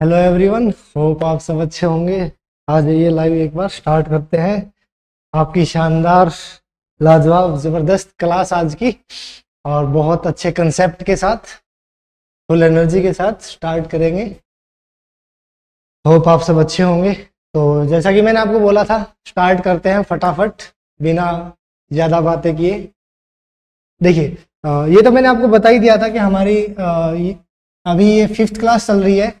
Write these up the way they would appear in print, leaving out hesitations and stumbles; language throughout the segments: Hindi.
हेलो एवरीवन, होप आप सब अच्छे होंगे। आ जाइए लाइव एक बार स्टार्ट करते हैं आपकी शानदार लाजवाब ज़बरदस्त क्लास आज की, और बहुत अच्छे कंसेप्ट के साथ फुल एनर्जी के साथ स्टार्ट करेंगे। होप आप सब अच्छे होंगे। तो जैसा कि मैंने आपको बोला था, स्टार्ट करते हैं फटाफट बिना ज़्यादा बातें किए। देखिए, ये तो मैंने आपको बता ही दिया था कि हमारी अभी ये 5th क्लास चल रही है।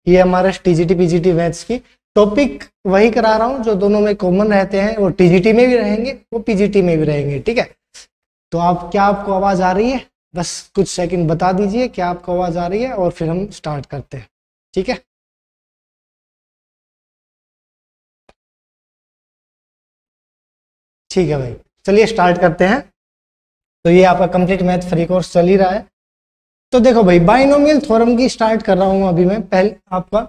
ये हमारा टीजीटी पीजीटी मैथ्स की टॉपिक वही करा रहा हूँ जो दोनों में कॉमन रहते हैं। वो टीजीटी में भी रहेंगे, वो पीजीटी में भी रहेंगे, ठीक है। तो आपको आवाज़ आ रही है? बस कुछ सेकंड बता दीजिए क्या आपको आवाज़ आ रही है, और फिर हम स्टार्ट करते हैं, ठीक है। ठीक है भाई, चलिए स्टार्ट करते हैं। तो ये आपका कंप्लीट मैथ फ्री कोर्स चल ही रहा है। तो देखो भाई, बाइनोमियल थ्योरम की स्टार्ट कर रहा हूँ अभी मैं पहले आपका,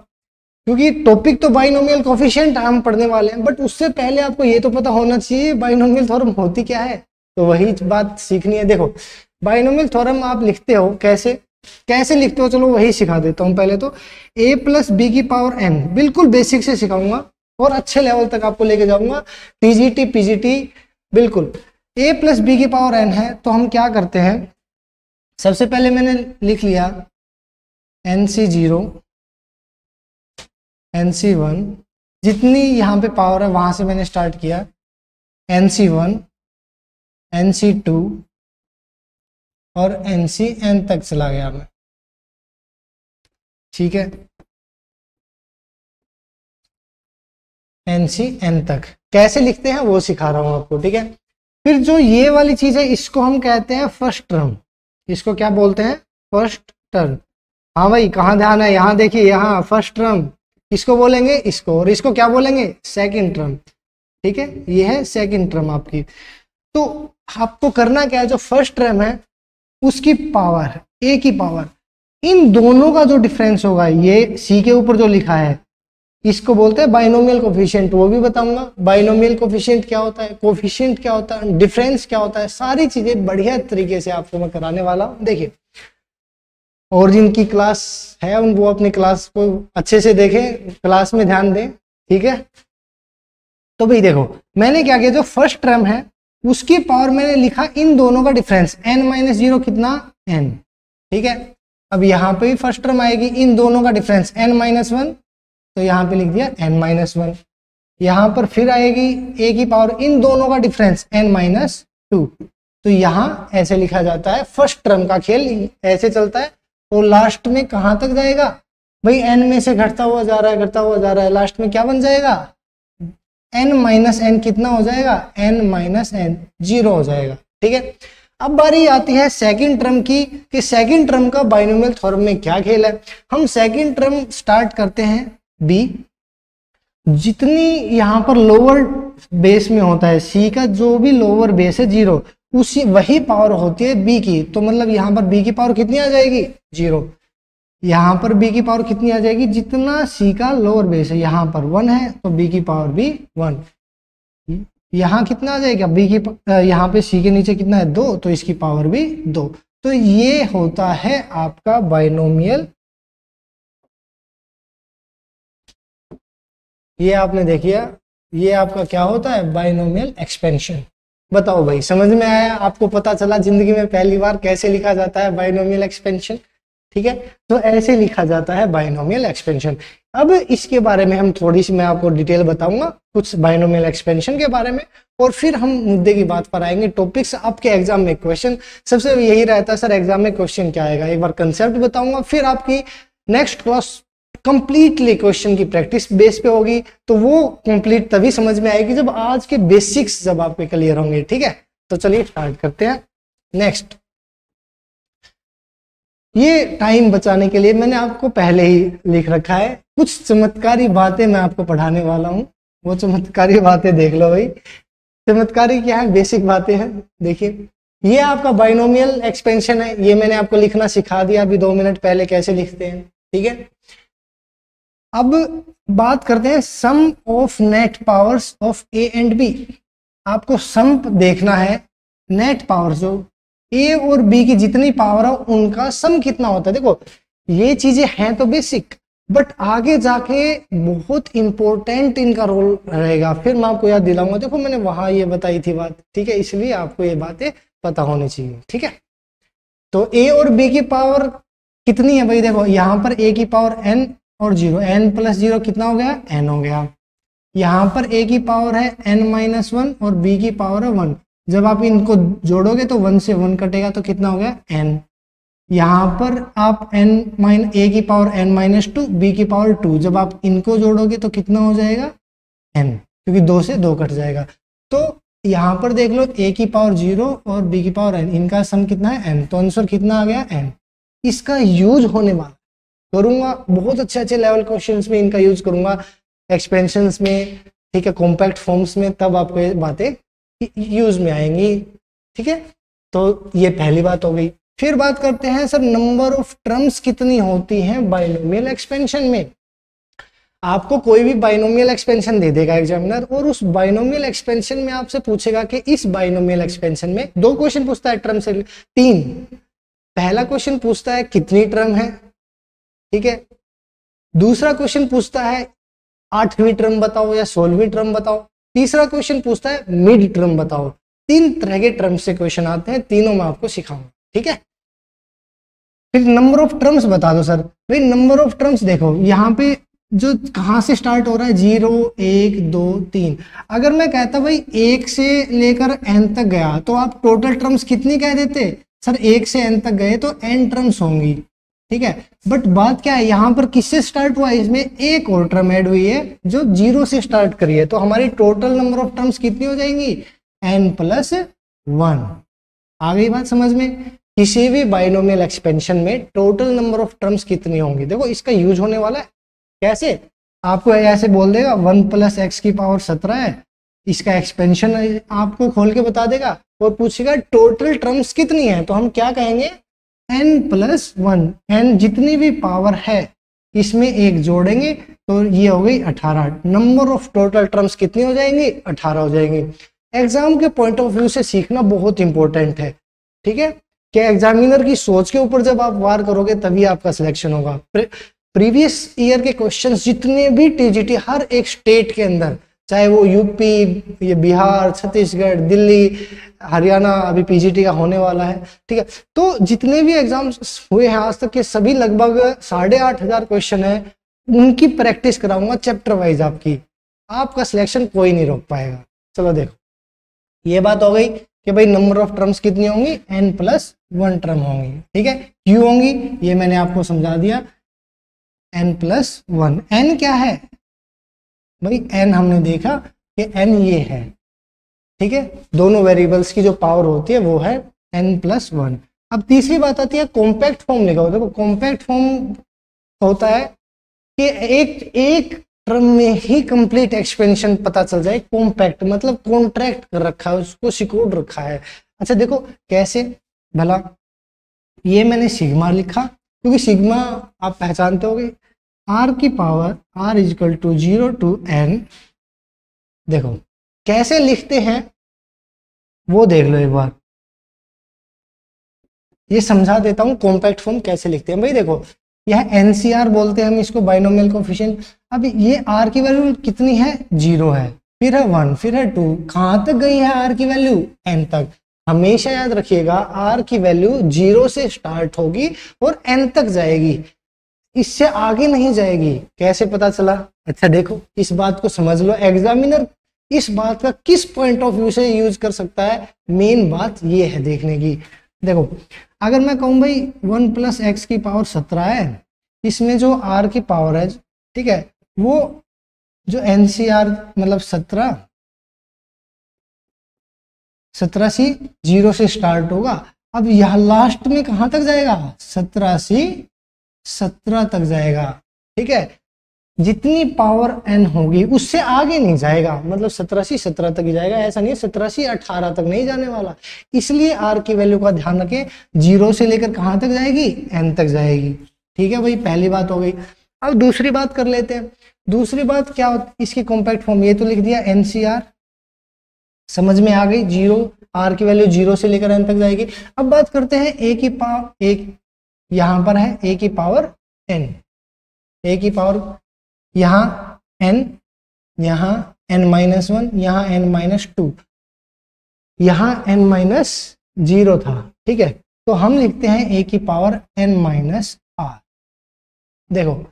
क्योंकि टॉपिक तो बाइनोमियल कोफिशिएंट हम पढ़ने वाले हैं, बट उससे पहले आपको ये तो पता होना चाहिए बाइनोमियल थ्योरम होती क्या है। तो वही बात सीखनी है। देखो, बाइनोमियल थ्योरम आप लिखते हो कैसे कैसे लिखते हो, चलो वही सिखा देता हूँ। पहले तो a प्लस बी की पावर n, बिल्कुल बेसिक से सिखाऊंगा और अच्छे लेवल तक आपको लेके जाऊंगा। टीजीटी पीजीटी बिल्कुल। a प्लस बी की पावर n है, तो हम क्या करते हैं, सबसे पहले मैंने लिख लिया NC0 NC1, जितनी यहाँ पे पावर है वहां से मैंने स्टार्ट किया। NC1 NC2 और NCn तक चला गया मैं, ठीक है। NCn तक कैसे लिखते हैं वो सिखा रहा हूं आपको, ठीक है। फिर जो ये वाली चीज है, इसको हम कहते हैं फर्स्ट टर्म। इसको क्या बोलते हैं? First term. हाँ भाई, कहाँ ध्यान है? यहाँ देखिए, यहाँ फर्स्ट टर्म इसको बोलेंगे, इसको, और इसको क्या बोलेंगे? सेकंड टर्म, ठीक है। ये है सेकंड टर्म आपकी। तो आपको करना क्या है, जो फर्स्ट टर्म है उसकी पावर, ए की पावर, इन दोनों का जो डिफरेंस होगा, ये सी के ऊपर जो लिखा है, इसको बोलते हैं बाइनोमियल कोफिशिएंट। वो भी बताऊंगा बाइनोमियल कोफिशिएंट क्या होता है, कोफिशिएंट क्या होता है, डिफरेंस क्या होता है, सारी चीजें बढ़िया तरीके से आपको मैं कराने वाला हूं। देखिए, और जिनकी क्लास है उन वो अपनी क्लास को अच्छे से देखें, क्लास में ध्यान दें, ठीक है। तो भाई देखो, मैंने क्या किया, जो फर्स्ट टर्म है उसकी पावर मैंने लिखा इन दोनों का डिफरेंस, n-0 कितना? n, ठीक है। अब यहाँ पे भी फर्स्ट टर्म आएगी, इन दोनों का डिफरेंस n-1, तो यहाँ पे लिख दिया n-1। यहाँ पर फिर आएगी a की पावर, इन दोनों का डिफरेंस n-2, तो यहाँ ऐसे लिखा जाता है। फर्स्ट टर्म का खेल ऐसे चलता है, और लास्ट में कहाँ तक जाएगा भाई? n में से घटता हुआ जा रहा है, घटता हुआ जा रहा है, लास्ट में क्या बन जाएगा? n-n कितना हो जाएगा? n-n 0 हो जाएगा, ठीक है। अब बारी आती है सेकंड टर्म की, कि सेकंड टर्म का बाइनोमियल थ्योरम में क्या खेल है। हम सेकंड टर्म स्टार्ट करते हैं b, जितनी यहाँ पर लोअर बेस में होता है c का, जो भी लोअर बेस है 0, उसी वही पावर होती है b की। तो मतलब यहाँ पर b की पावर कितनी आ जाएगी? 0। यहाँ पर b की पावर कितनी आ जाएगी? जितना c का लोअर बेस है, यहाँ पर 1 है तो b की पावर भी 1। यहाँ कितना आ जाएगा? b की यहाँ पे c के नीचे कितना है? 2, तो इसकी पावर भी 2। तो ये होता है आपका बाइनोमियल। ये आपने देखिए, ये आपका क्या होता है? Binomial expansion. बताओ भाई, समझ में आया? आपको पता चला जिंदगी में पहली बार कैसे लिखा जाता है बाइनोमियल एक्सपेंशन, ठीक है। तो ऐसे लिखा जाता है बाइनोमियल एक्सपेंशन। अब इसके बारे में हम थोड़ी सी मैं आपको डिटेल बताऊंगा कुछ बाइनोमियल एक्सपेंशन के बारे में, और फिर हम मुद्दे की बात पर आएंगे। टॉपिक्स आपके एग्जाम में क्वेश्चन सबसे यही रहता है, सर एग्जाम में क्वेश्चन क्या आएगा। एक बार कंसेप्ट बताऊंगा, फिर आपकी नेक्स्ट क्लास कंप्लीटली क्वेश्चन की प्रैक्टिस बेस पे होगी। तो वो कंप्लीट तभी समझ में आएगी जब आज के बेसिक्स जब आपके क्लियर होंगे, ठीक है। तो चलिए स्टार्ट करते हैं। नेक्स्ट, ये टाइम बचाने के लिए मैंने आपको पहले ही लिख रखा है, कुछ चमत्कारी बातें मैं आपको पढ़ाने वाला हूँ। वो चमत्कारी बातें देख लो भाई। चमत्कारी क्या है? बेसिक बातें हैं। देखिए, ये आपका बाइनोमियल एक्सपेंशन है, ये मैंने आपको लिखना सिखा दिया अभी 2 मिनट पहले कैसे लिखते हैं, ठीक है। अब बात करते हैं sum of net powers of A and B. आपको सम देखना है, नेट पावर जो ए और बी की जितनी पावर है उनका सम कितना होता है। देखो, ये चीजें हैं तो बेसिक, बट आगे जाके बहुत इंपॉर्टेंट इनका रोल रहेगा, फिर मैं आपको याद दिलाऊंगा। देखो मैंने वहां ये बताई थी बात, ठीक है, इसलिए आपको ये बातें पता होनी चाहिए, ठीक है। तो ए और बी की पावर कितनी है भाई, देखो यहाँ पर ए की पावर n और 0, n प्लस 0 कितना हो गया, n हो गया। यहाँ पर a की पावर है n-1 और b की पावर है 1, जब आप इनको जोड़ोगे तो 1 से 1 कटेगा तो कितना हो गया, n। यहाँ पर आप a की पावर n-2, b की पावर 2, जब आप इनको जोड़ोगे तो कितना हो जाएगा, n, क्योंकि 2 से 2 कट जाएगा। तो यहाँ पर देख लो a की पावर 0 और b की पावर n, इनका सम कितना है n, तो आंसर कितना आ गया n। इसका यूज होने वाला करूंगा बहुत अच्छे अच्छे लेवल क्वेश्चंस में, इनका यूज करूंगा एक्सपेंशंस में, ठीक है, कॉम्पैक्ट फॉर्म्स में, तब आपको ये बातें यूज में आएंगी, ठीक है। तो ये पहली बात हो गई। फिर बात करते हैं सर नंबर ऑफ टर्म्स कितनी होती हैं बाइनोमियल एक्सपेंशन में। आपको कोई भी बाइनोमियल एक्सपेंशन दे देगा एग्जामिनर, और उस बाइनोमियल एक्सपेंशन में आपसे पूछेगा कि इस बाइनोमियल एक्सपेंशन में 2 क्वेश्चन पूछता है टर्म से, 3। पहला क्वेश्चन पूछता है कितनी टर्म है, ठीक है। दूसरा क्वेश्चन पूछता है 8वीं टर्म बताओ या 16वीं टर्म बताओ। तीसरा क्वेश्चन पूछता है मिड टर्म बताओ। 3 तरह के टर्म से क्वेश्चन आते हैं, तीनों मैं आपको सिखाऊंगा, ठीक है। फिर नंबर ऑफ टर्म्स बता दो सर। भाई नंबर ऑफ टर्म्स देखो यहाँ पे जो कहाँ से स्टार्ट हो रहा है, 0, 1, 2, 3। अगर मैं कहता भाई 1 से लेकर n तक गया तो आप टोटल टर्म्स कितनी कह देते सर, 1 से n तक गए तो n टर्म्स होंगी, ठीक है। बट बात क्या है, यहाँ पर किससे स्टार्ट हुआ है, इसमें एक और टर्म ऐड हुई है जो 0 से स्टार्ट करी है, तो हमारी टोटल नंबर ऑफ टर्म्स कितनी हो जाएंगी, n+1। आ गई बात समझ में। किसी भी बाइनोमियल एक्सपेंशन में टोटल नंबर ऑफ टर्म्स कितनी होंगी, देखो इसका यूज होने वाला है कैसे, आपको ऐसे बोल देगा 1 + x की पावर 17 है, इसका एक्सपेंशन आपको खोल के बता देगा और पूछेगा टोटल टर्म्स कितनी है, तो हम क्या कहेंगे n+1, n जितनी भी पावर है इसमें एक जोड़ेंगे तो ये हो गई 18। नंबर ऑफ टोटल टर्म्स कितनी हो जाएंगी, 18 हो जाएंगी। एग्जाम के पॉइंट ऑफ व्यू से सीखना बहुत इंपॉर्टेंट है, ठीक है, कि एग्जामिनर की सोच के ऊपर जब आप वार करोगे तभी आपका सिलेक्शन होगा। प्रीवियस ईयर के क्वेश्चंस जितने भी टीजीटी हर एक स्टेट के अंदर, चाहे वो यूपी, ये बिहार, छत्तीसगढ़, दिल्ली, हरियाणा, अभी पीजीटी का होने वाला है, ठीक है, तो जितने भी एग्जाम्स हुए हैं आज तक के सभी लगभग 8,500 क्वेश्चन है, उनकी प्रैक्टिस कराऊंगा चैप्टर वाइज आपका सिलेक्शन कोई नहीं रोक पाएगा। चलो देखो ये बात हो गई कि भाई नंबर ऑफ टर्म्स कितनी होंगी, n+1 टर्म होंगी, ठीक है। क्यों होंगी ये मैंने आपको समझा दिया, n+1। n क्या है भाई, n हमने देखा कि n ये है, ठीक है, दोनों वेरिएबल्स की जो पावर होती है वो है n+1। अब तीसरी बात आती है कॉम्पैक्ट फॉर्म लिखा हो। देखो कॉम्पैक्ट फॉर्म होता है कि एक टर्म में ही कंप्लीट एक्सपेंशन पता चल जाए। कॉम्पैक्ट मतलब कॉन्ट्रैक्ट कर रखा है, उसको सिक्योर्ड रखा है। अच्छा देखो कैसे भला, ये मैंने सिग्मा लिखा क्योंकि सिग्मा आप पहचानते होगे, r की पावर r = 0 to n। देखो कैसे लिखते हैं वो देख लो एक बार, ये समझा देता हूं कॉम्पैक्ट फॉर्म कैसे लिखते हैं। भाई देखो यह NCR बोलते हैं हम इसको, बाइनोमियल कोएफिशिएंट। अब ये r की वैल्यू कितनी है, 0 है, फिर है 1, फिर है 2, कहां तक गई है r की वैल्यू, n तक। हमेशा याद रखिएगा r की वैल्यू 0 से स्टार्ट होगी और n तक जाएगी, इससे आगे नहीं जाएगी। कैसे पता चला, अच्छा देखो इस बात को समझ लो, एग्जामिनर इस बात का किस पॉइंट ऑफ व्यू से यूज कर सकता है, मेन बात ये है देखने की। देखो अगर मैं कहूं भाई 1 + x की पावर 17 है, इसमें जो r की पावर है, ठीक है, वो जो NCR मतलब 17 से 0 से स्टार्ट होगा। अब यह लास्ट में कहां तक जाएगा, 17 से 17 तक जाएगा, ठीक है। जितनी पावर n होगी उससे आगे नहीं जाएगा, मतलब 17 से 17 तक ही जाएगा, ऐसा नहीं 17 से 18 तक नहीं जाने वाला। इसलिए r की वैल्यू का ध्यान रखें, 0 से लेकर कहां तक जाएगी, n तक जाएगी, ठीक है भाई, पहली बात हो गई। अब दूसरी बात कर लेते हैं। दूसरी बात क्या होती, इसकी कॉम्पैक्ट फॉर्म ये तो लिख दिया NCR, समझ में आ गई, 0 r की वैल्यू 0 से लेकर n तक जाएगी। अब बात करते हैं a की पावर, एक यहां पर है a की पावर n, ए की पावर यहाँ n, यहाँ n-1, यहाँ n-2, यहाँ n-0 था, ठीक है। तो हम लिखते हैं a की पावर n-r, देखो।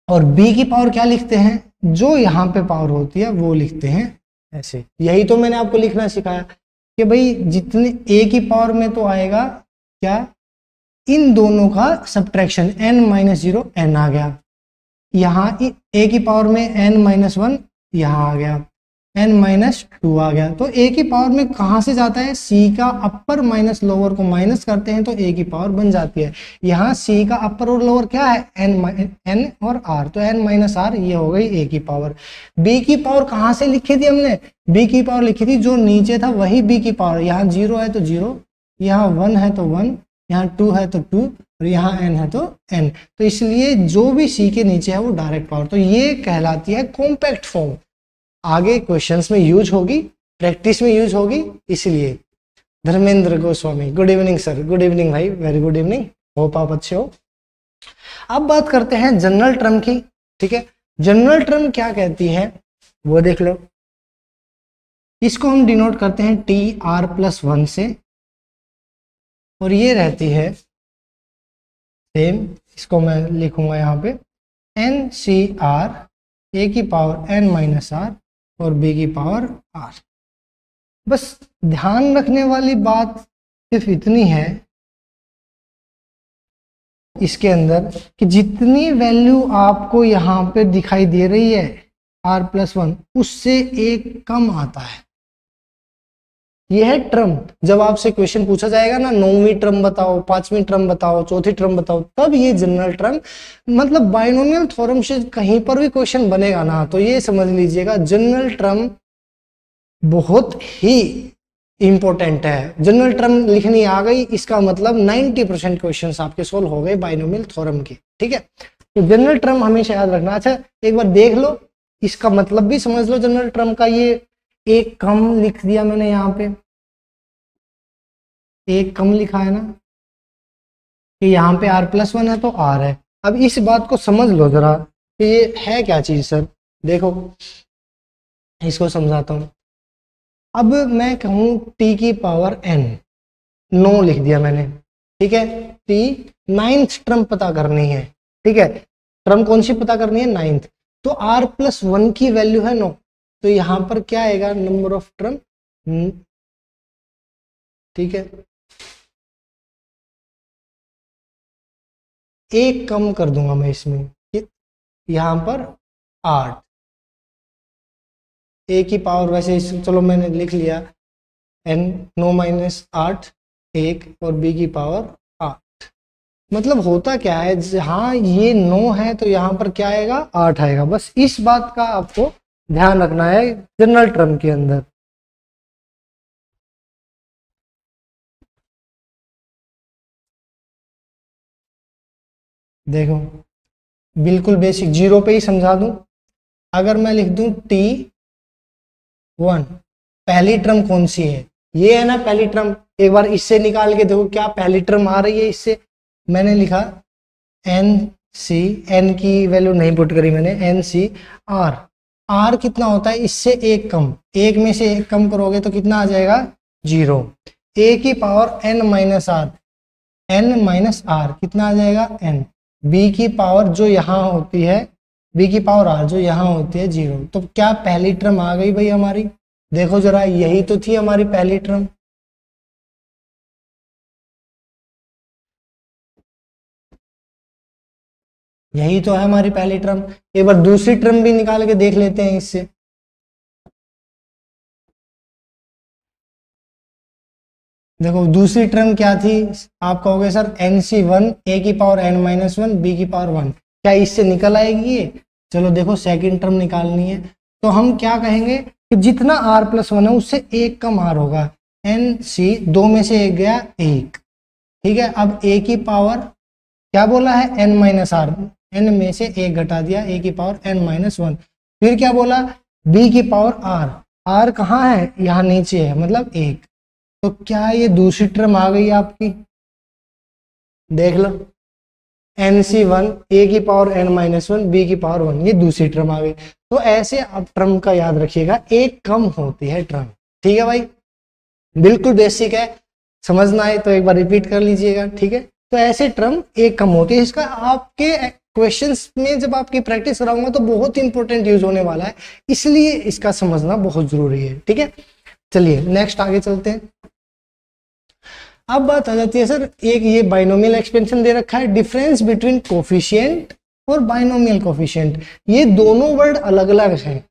और b की पावर क्या लिखते हैं, जो यहाँ पे पावर होती है वो लिखते हैं ऐसे। यही तो मैंने आपको लिखना सिखाया कि भाई जितने a की पावर में तो आएगा क्या, इन दोनों का सब्ट्रैक्शन, n-0 n आ गया, यहाँ a की पावर में n-1 यहाँ आ गया, n-2 आ गया। तो a की पावर में कहाँ से जाता है, c का अपर माइनस लोअर को माइनस करते हैं तो a की पावर बन जाती है। यहाँ c का अपर और लोअर क्या है, n और r, तो n-r ये हो गई a की पावर। b की पावर कहाँ से लिखी थी हमने, b की पावर लिखी थी जो नीचे था वही b की पावर। यहाँ 0 है तो 0, यहाँ 1 है तो 1, यहाँ 2 है तो 2, और यहाँ n है तो n। तो इसलिए जो भी c के नीचे है वो डायरेक्ट पावर, तो ये कहलाती है कॉम्पैक्ट फॉर्म। आगे क्वेश्चंस में यूज होगी, प्रैक्टिस में यूज होगी, इसलिए। Dharmendra Goswami, good evening sir. Good evening भाई, वेरी गुड इवनिंग, होप आप अच्छे हो। अब बात करते हैं जनरल टर्म की, ठीक है। जनरल टर्म क्या कहती है वो देख लो। इसको हम डिनोट करते हैं TR+1 से, और ये रहती है सेम, इसको मैं लिखूंगा यहाँ पे NCR, a की पावर n-r और b की पावर r। बस ध्यान रखने वाली बात सिर्फ इतनी है इसके अंदर कि जितनी वैल्यू आपको यहाँ पे दिखाई दे रही है R+1, उससे एक कम आता है। यह है ट्रम। जब आपसे क्वेश्चन पूछा जाएगा ना, 9वीं ट्रम बताओ, 5वीं ट्रम बताओ, चौथी ट्रम बताओ, तब ये जनरल ट्रम, मतलब बाइनोमियल थ्योरम से कहीं पर भी क्वेश्चन बनेगा ना, तो ये समझ लीजिएगा जनरल ट्रम बहुत ही इंपॉर्टेंट है। जनरल ट्रम लिखनी आ गई, इसका मतलब 90% क्वेश्चन आपके सोल्व हो गए बाइनोमियल थ्योरम के, ठीक है। तो जनरल ट्रम हमेशा याद रखना। अच्छा एक बार देख लो, इसका मतलब भी समझ लो जनरल ट्रम का। ये एक कम लिख दिया मैंने यहाँ पे, एक कम लिखा है ना, कि यहाँ पे R+1 है तो R है। अब इस बात को समझ लो जरा कि ये है क्या चीज सर। देखो इसको समझाता हूँ। अब मैं कहूँ t की पावर n, 9 लिख दिया मैंने, ठीक है। t 9th ट्रम पता करनी है, ठीक है। ट्रम कौन सी पता करनी है, 9th। तो R+1 की वैल्यू है 9, तो यहां पर क्या आएगा, नंबर ऑफ ट्रम, ठीक है। एक कम कर दूंगा मैं इसमें, यहां पर 8, a की पावर, वैसे चलो मैंने लिख लिया n 9-8 1, और b की पावर 8। मतलब होता क्या है, जहां ये 9 है तो यहां पर क्या आएगा, 8 आएगा। बस इस बात का आपको ध्यान रखना है जनरल टर्म के अंदर। देखो बिल्कुल बेसिक, 0 पे ही समझा दूं। अगर मैं लिख दूं T1, पहली टर्म कौन सी है, ये है ना पहली टर्म। एक बार इससे निकाल के देखो क्या पहली टर्म आ रही है इससे। मैंने लिखा NC, n की वैल्यू नहीं पुट करी मैंने, NCR। R कितना होता है, इससे एक कम, एक में से एक कम करोगे तो कितना आ जाएगा, 0। a की पावर n-r, n-r कितना आ जाएगा, n। b की पावर जो यहाँ होती है, b की पावर r जो यहाँ होती है 0। तो क्या पहली टर्म आ गई भाई हमारी, देखो जरा, यही तो थी हमारी पहली टर्म। यही तो है हमारी पहली टर्म। एक बार दूसरी टर्म भी निकाल के देख लेते हैं इससे। देखो दूसरी टर्म क्या थी, आप कहोगे सर NC1, a की पावर n-1, b की पावर 1, क्या इससे निकल आएगी ये। चलो देखो सेकंड टर्म निकालनी है, तो हम क्या कहेंगे कि जितना R+1 है उससे एक कम R होगा। NC, 2 में से एक गया 1, ठीक है। अब a की पावर क्या बोला है, n-r, n में से एक घटा दिया, a की पावर n-1। फिर क्या बोला, b की पावर r, r कहाँ है, यहाँ नीचे है, मतलब 1। तो क्या ये दूसरी टर्म आ गई आपकी, देख लो। NC1 a की पावर n-1 b की पावर 1, ये दूसरी टर्म आ गई। तो ऐसे आप टर्म का याद रखिएगा, एक कम होती है टर्म। ठीक है भाई, बिल्कुल बेसिक है, समझना है तो एक बार रिपीट कर लीजिएगा। ठीक है, तो ऐसे टर्म एक कम होती है। इसका आपके क्वेश्चंस में जब आपकी प्रैक्टिस कराऊंगा तो बहुत इंपॉर्टेंट यूज होने वाला है, इसलिए इसका समझना बहुत जरूरी है। ठीक है, चलिए नेक्स्ट आगे चलते हैं। अब बात आ जाती है सर, एक ये बाइनोमियल एक्सपेंशन दे रखा है, डिफरेंस बिटवीन कोफिशिएंट और बाइनोमियल कोफिशिएंट, ये दोनों वर्ड अलग अलग हैं,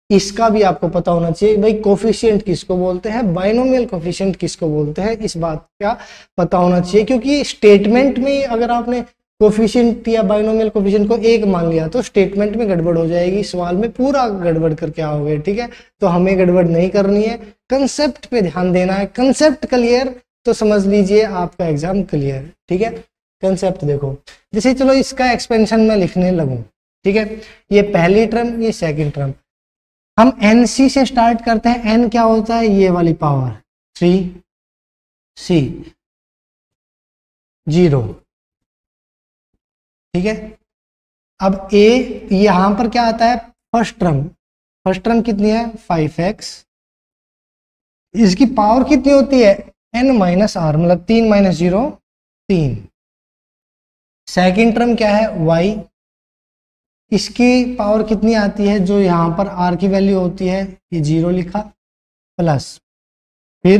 इसका भी आपको पता होना चाहिए भाई। कोफिशिएंट किसको बोलते हैं, बाइनोमियल कोफिशिएंट किसको बोलते हैं, इस बात का पता होना चाहिए, क्योंकि स्टेटमेंट में अगर आपने कोफिशिएंट या बाइनोमियल कोफिशिएंट को एक मान लिया तो स्टेटमेंट में गड़बड़ हो जाएगी, सवाल में पूरा गड़बड़ करके आओगे। ठीक है, तो हमें गड़बड़ नहीं करनी है, कंसेप्ट पे ध्यान देना है। कंसेप्ट क्लियर तो समझ लीजिए आपका एग्जाम क्लियर। ठीक है, कंसेप्ट देखो, जैसे चलो इसका एक्सपेंशन में लिखने लगूं। ठीक है, ये पहली टर्म, ये सेकंड टर्म, हम NC से स्टार्ट करते हैं। N क्या होता है, ये वाली पावर 3C 0। ठीक है, अब A यहां पर क्या आता है, फर्स्ट टर्म, फर्स्ट टर्म कितनी है 5x, इसकी पावर कितनी होती है n-r, मतलब 3 - 0 3। सेकेंड टर्म क्या है y, इसकी पावर कितनी आती है, जो यहां पर r की वैल्यू होती है, ये 0 लिखा, प्लस फिर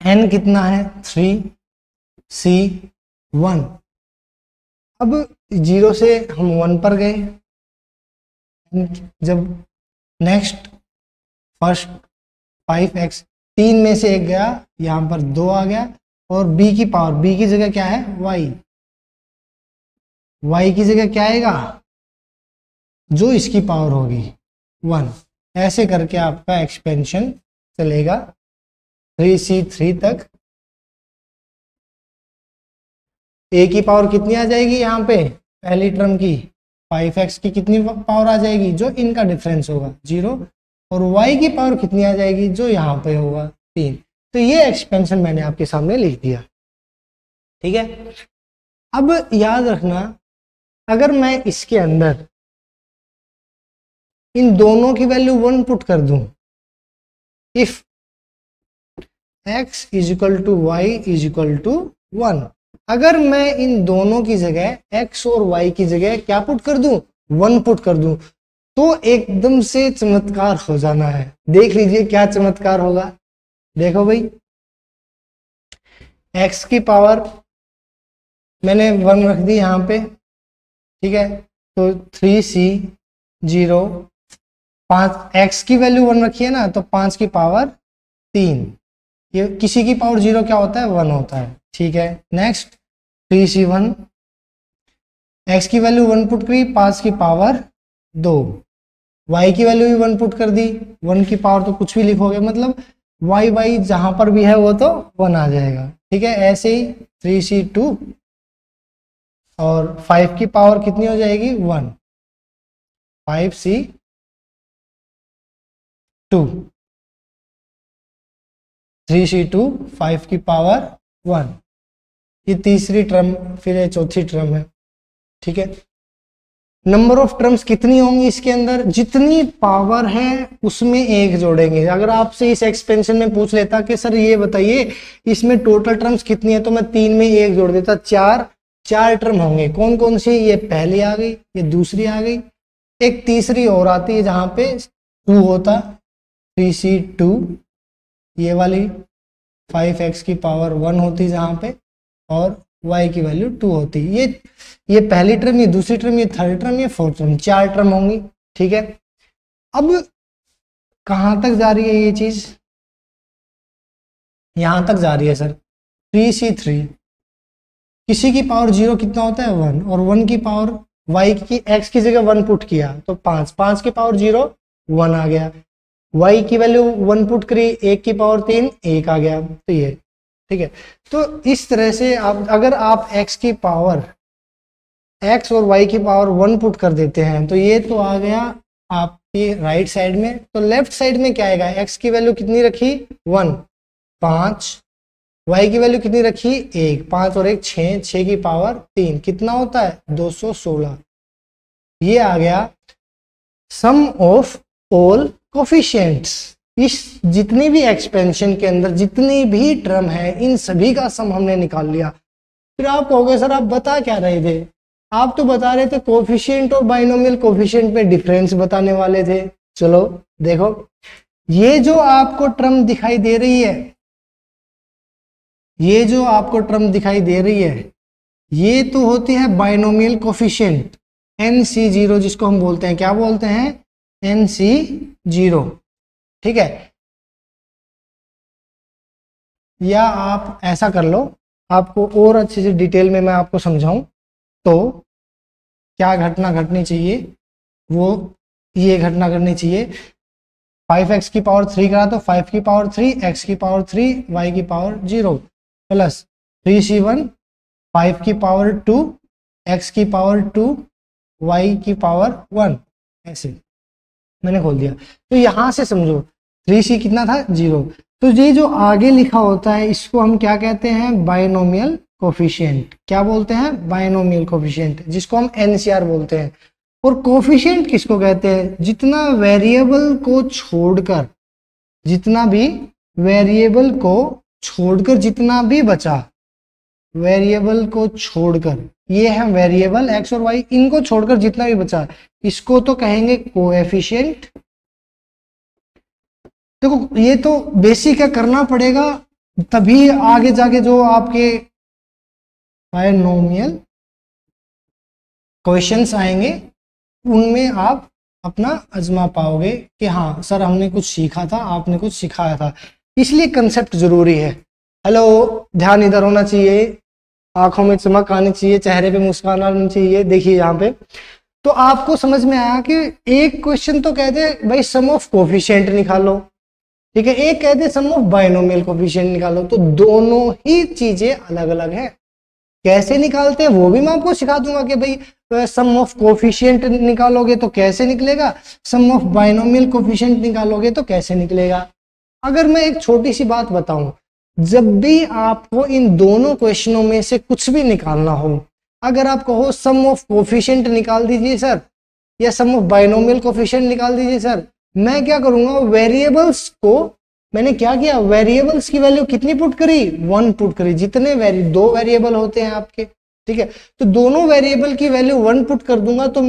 n कितना है 3C 1। अब 0 से हम 1 पर गए, जब नेक्स्ट फर्स्ट 5x, 3 में से 1 गया, यहां पर 2 आ गया, और b की पावर, b की जगह क्या है y की जगह क्या आएगा, जो इसकी पावर होगी 1। ऐसे करके आपका एक्सपेंशन चलेगा 3C3 तक। a की पावर कितनी आ जाएगी यहाँ पे, पहली टर्म की 5x की कितनी पावर आ जाएगी, जो इनका डिफरेंस होगा 0, और y की पावर कितनी आ जाएगी, जो यहाँ पे होगा 3। तो ये एक्सपेंशन मैंने आपके सामने लिख दिया। ठीक है, अब याद रखना, अगर मैं इसके अंदर इन दोनों की वैल्यू 1 पुट कर दूं, इफ x = y = 1, अगर मैं इन दोनों की जगह x और y की जगह क्या पुट कर दूं, 1 पुट कर दूं, तो एकदम से चमत्कार हो जाना है। देख लीजिए क्या चमत्कार होगा। देखो भाई, x की पावर मैंने 1 रख दी यहाँ पे। ठीक है, तो 3C 0, 5, x की वैल्यू 1 रखी है ना, तो 5 की पावर 3, ये किसी की पावर 0 क्या होता है, 1 होता है। ठीक है, नेक्स्ट 3C1, x की वैल्यू 1 पुट करी, 5 की पावर 2, y की वैल्यू भी 1 पुट कर दी, 1 की पावर तो कुछ भी लिखोगे, मतलब y जहां पर भी है वो तो 1 आ जाएगा। ठीक है, ऐसे ही 3C2, और 5 की पावर कितनी हो जाएगी 1, 5C2, 3C2, 5 की पावर 1, ये तीसरी टर्म, फिर ये चौथी टर्म है। ठीक है, नंबर ऑफ टर्म्स कितनी होंगी इसके अंदर, जितनी पावर है उसमें 1 जोड़ेंगे। अगर आपसे इस एक्सपेंशन में पूछ लेता कि सर ये बताइए इसमें टोटल टर्म्स कितनी है, तो मैं 3 में 1 जोड़ देता, 4 टर्म होंगे। कौन कौन सी, ये पहली आ गई, ये दूसरी आ गई, एक तीसरी और आती है जहां पे 2 होता, 3C2, ये वाली 5x की पावर 1 होती जहां पे, और y की वैल्यू 2 होती। ये पहली टर्म, ये दूसरी टर्म, ये थर्ड टर्म, ये फोर्थ टर्म, 4 टर्म होंगी। ठीक है, अब कहां तक जा रही है ये चीज, यहां तक जा रही है सर। 3C3, किसी की पावर 0 कितना होता है 1, और 1 की पावर y की, x की जगह 1 पुट किया तो 5, 5 की पावर 0 1 आ गया, y की वैल्यू 1 पुट करी, 1 की पावर 3 1 आ गया, तो ये। ठीक है, तो इस तरह से आप, अगर आप x की पावर, x और y की पावर 1 पुट कर देते हैं, तो ये तो आ गया आपकी राइट साइड में। तो लेफ्ट साइड में क्या आएगा, x की वैल्यू कितनी रखी 1, 5, y की वैल्यू कितनी रखी, 1, 5 और 1 6, 6 की पावर 3 कितना होता है 216। ये आ गया सम ऑफ ऑल कोफिशिएंट्स। इस जितनी भी एक्सपेंशन के अंदर जितनी भी टर्म है इन सभी का सम हमने निकाल लिया। फिर आप कहोगे सर आप बता क्या रहे थे, आप तो बता रहे थे कोफिशिएंट और बाइनोमियल कोफिशिएंट में डिफरेंस बताने वाले थे। चलो देखो, ये जो आपको टर्म दिखाई दे रही है, ये जो आपको टर्म दिखाई दे रही है, ये तो होती है बाइनोमियल कोफिशिएंट NC0, जिसको हम बोलते हैं, क्या बोलते हैं, NC0। ठीक है, या आप ऐसा कर लो, आपको और अच्छे से डिटेल में मैं आपको समझाऊं तो क्या घटना घटनी चाहिए, वो ये घटना करनी चाहिए, 5x की पावर 3 करा तो 5 की पावर 3, x की पावर 3, y की पावर 0 प्लस 3c1, 5 की पावर 2, x की पावर 2, y की पावर 1। ऐसे मैंने खोल दिया। तो यहां से समझो 3c कितना था 0। तो ये जो आगे लिखा होता है इसको हम क्या कहते हैं, बाइनोमियल कोफिशिएंट। क्या बोलते हैं, बाइनोमियल कोफिशिएंट, जिसको हम NCR बोलते हैं। और कोफिशिएंट किसको कहते हैं, जितना वेरिएबल को छोड़कर, जितना भी वेरिएबल को छोड़कर जितना भी बचा, वेरिएबल को छोड़कर, ये है वेरिएबल x और y, इनको छोड़कर जितना भी बचा इसको तो कहेंगे कोएफिशिएंट। देखो ये तो बेसिक है, करना पड़ेगा, तभी आगे जाके जो आपके बाइनोमियल क्वेश्चंस आएंगे उनमें आप अपना आजमा पाओगे कि हाँ सर हमने कुछ सीखा था, आपने कुछ सिखाया था। इसलिए कंसेप्ट जरूरी है। हेलो, ध्यान इधर होना चाहिए, आंखों में चमक आनी चाहिए, चेहरे पे मुस्कान आनी चाहिए। देखिए यहाँ पे तो आपको समझ में आया कि एक क्वेश्चन तो कहते हैं भाई सम ऑफ कोफिशिएंट निकालो, ठीक है, एक कहते हैं सम ऑफ बाइनोमियल कोफिशिएंट निकालो। तो दोनों ही चीजें अलग अलग है, कैसे निकालते हैं वो भी मैं आपको सिखा दूंगा कि भाई सम ऑफ कोफिशिएंट निकालोगे तो कैसे निकलेगा, सम ऑफ बाइनोमियल कोफिशिएंट निकालोगे तो कैसे निकलेगा। अगर मैं एक छोटी सी बात बताऊं, जब भी आपको इन दोनों क्वेश्चनों में से कुछ भी निकालना हो, अगर आप कहो सम ऑफ कोफिशिएंट निकाल दीजिए सर, या सम ऑफ बाइनोमियल कोफिशिएंट निकाल दीजिए सर, मैं क्या करूंगा, वेरिएबल्स को मैंने क्या किया, वेरिएबल्स की वैल्यू कितनी पुट करी, 1 पुट करी। जितने दो वेरिएबल होते हैं आपके, ठीक है, तो दोनों वेरिएबल की वैल्यू 1 पुट कर दूंगा तो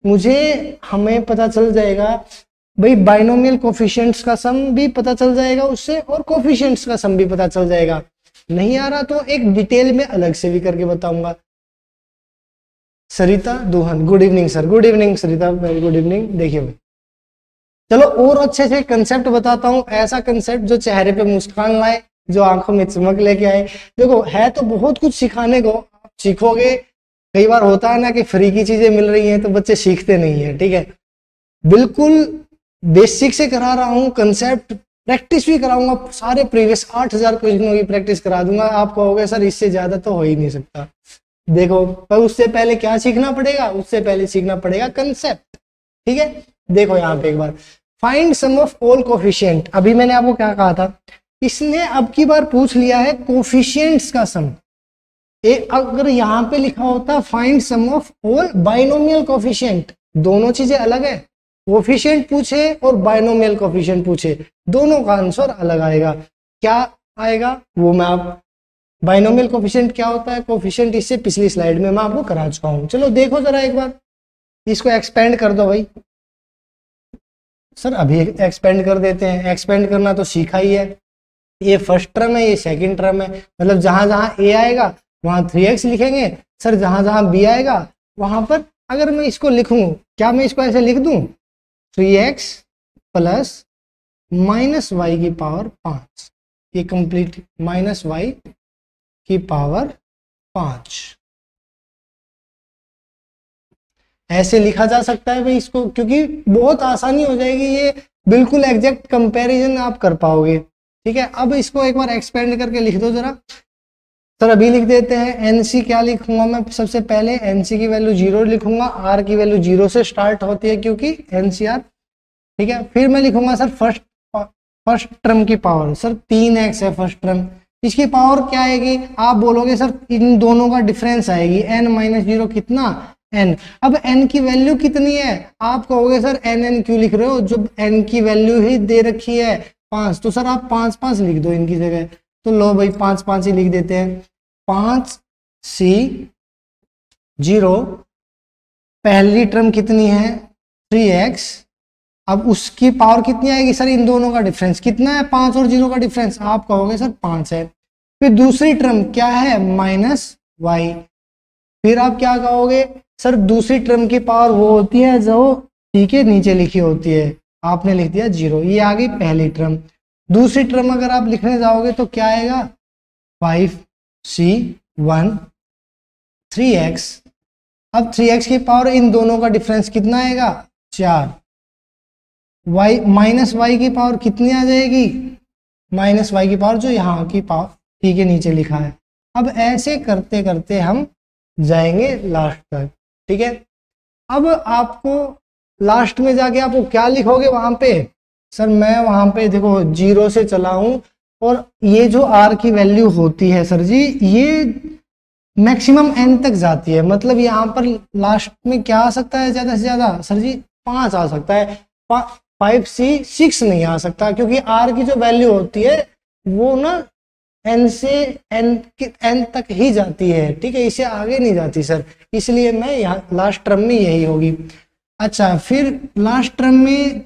मुझे हमें पता चल जाएगा भाई बाइनोमियल कोफिशिएंट्स का सम भी पता चल जाएगा उससे, और कोफिशिएंट्स का सम भी पता चल जाएगा। नहीं आ रहा तो एक डिटेल में अलग से भी करके बताऊंगा। Sarita Duhan, good evening sir, good evening Sarita, very good evening. देखिए भाई, चलो और अच्छे से कंसेप्ट बताता हूँ, ऐसा कंसेप्ट जो चेहरे पे मुस्कान लाए, जो आंखों में चमक लेके आए। देखो है तो बहुत कुछ सिखाने को, आप सीखोगे। कई बार होता है ना कि फ्री की चीजें मिल रही हैं तो बच्चे सीखते नहीं है, ठीक है, बिल्कुल बेसिक से करा रहा हूँ, कंसेप्ट प्रैक्टिस भी कराऊंगा, सारे प्रीवियस 8000 क्वेश्चनों की प्रैक्टिस करा दूंगा। आप कहोगे सर इससे ज्यादा तो हो ही नहीं सकता। देखो पर उससे पहले क्या सीखना पड़ेगा, उससे पहले सीखना पड़ेगा कंसेप्ट, ठीक है। देखो यहाँ पे एक बार, find sum of all coefficient. अभी मैंने आपको क्या कहा था, इसने अब की बार पूछ लिया है कोफिशिएंट्स का सम। अगर यहाँ पे लिखा होता find sum of all binomial coefficient, दोनों चीजें अलग है, कोफिशिएंट पूछे और बाइनोमियल कोफिशिएंट पूछे, दोनों का आंसर अलग आएगा। क्या आएगा वो मैं आप, बाइनोमियल कोफिशिएंट क्या होता है, कोफिशिएंट इससे पिछली स्लाइड में मैं आपको करा चुका हूं। चलो देखो जरा एक बार, इसको एक्सपेंड कर दो भाई। सर अभी एक्सपेंड कर देते हैं, एक्सपेंड करना तो सीखा ही है। ये फर्स्ट टर्म है, ये सेकंड टर्म है, मतलब जहां जहां ए आएगा वहां 3x लिखेंगे सर, जहां जहां b आएगा वहां पर, अगर मैं इसको लिखूं, क्या मैं इसको ऐसे लिख दूं 3x प्लस माइनस वाई की पावर 5, ये कंप्लीट माइनस वाई की पावर 5 ऐसे लिखा जा सकता है भाई इसको, क्योंकि बहुत आसानी हो जाएगी, ये बिल्कुल एग्जैक्ट कंपैरिजन आप कर पाओगे, ठीक है। अब इसको एक बार एक्सपेंड करके लिख दो जरा। सर अभी लिख देते हैं, एनसी क्या लिखूंगा मैं, सबसे पहले एनसी की वैल्यू 0 लिखूंगा, आर की वैल्यू 0 से स्टार्ट होती है क्योंकि एनसीआर, ठीक है। फिर मैं लिखूंगा सर फर्स्ट टर्म की पावर, सर 3x है फर्स्ट टर्म, इसकी पावर क्या आएगी, आप बोलोगे सर इन दोनों का डिफरेंस आएगी, n-0 कितना n। अब n की वैल्यू कितनी है, आप कहोगे सर n क्यों लिख रहे हो जब n की वैल्यू ही दे रखी है 5, तो सर आप 5 5 लिख दो इनकी जगह। तो लो भाई 5 5 ही लिख देते हैं। 5c0 पहली टर्म कितनी है 3x, अब उसकी पावर कितनी आएगी सर, इन दोनों का डिफरेंस कितना है, 5 और 0 का डिफरेंस, आप कहोगे सर 5 है। फिर दूसरी टर्म क्या है -y, फिर आप क्या कहोगे सर दूसरी टर्म की पावर वो होती है जो c के नीचे लिखी होती है, आपने लिख दिया 0, ये आ गई पहली टर्म। दूसरी टर्म अगर आप लिखने जाओगे तो क्या आएगा 5c1 3x, अब 3x की पावर इन दोनों का डिफरेंस कितना आएगा 4, y माइनस वाई की पावर कितनी आ जाएगी, माइनस वाई की पावर जो यहाँ की पावर t के नीचे लिखा है। अब ऐसे करते करते हम जाएंगे लास्ट तक, ठीक है। अब आपको लास्ट में जाके आपको क्या लिखोगे वहां पे, सर मैं वहां पे देखो 0 से चला हूं और ये जो r की वैल्यू होती है सर जी ये मैक्सिमम n तक जाती है, मतलब यहाँ पर लास्ट में क्या आ सकता है ज्यादा से ज्यादा सर जी 5 आ सकता है, 5c 6 नहीं आ सकता, क्योंकि r की जो वैल्यू होती है वो ना n से n तक ही जाती है, ठीक है, इसे आगे नहीं जाती सर, इसलिए मैं यहाँ लास्ट टर्म में यही होगी। अच्छा फिर लास्ट टर्म में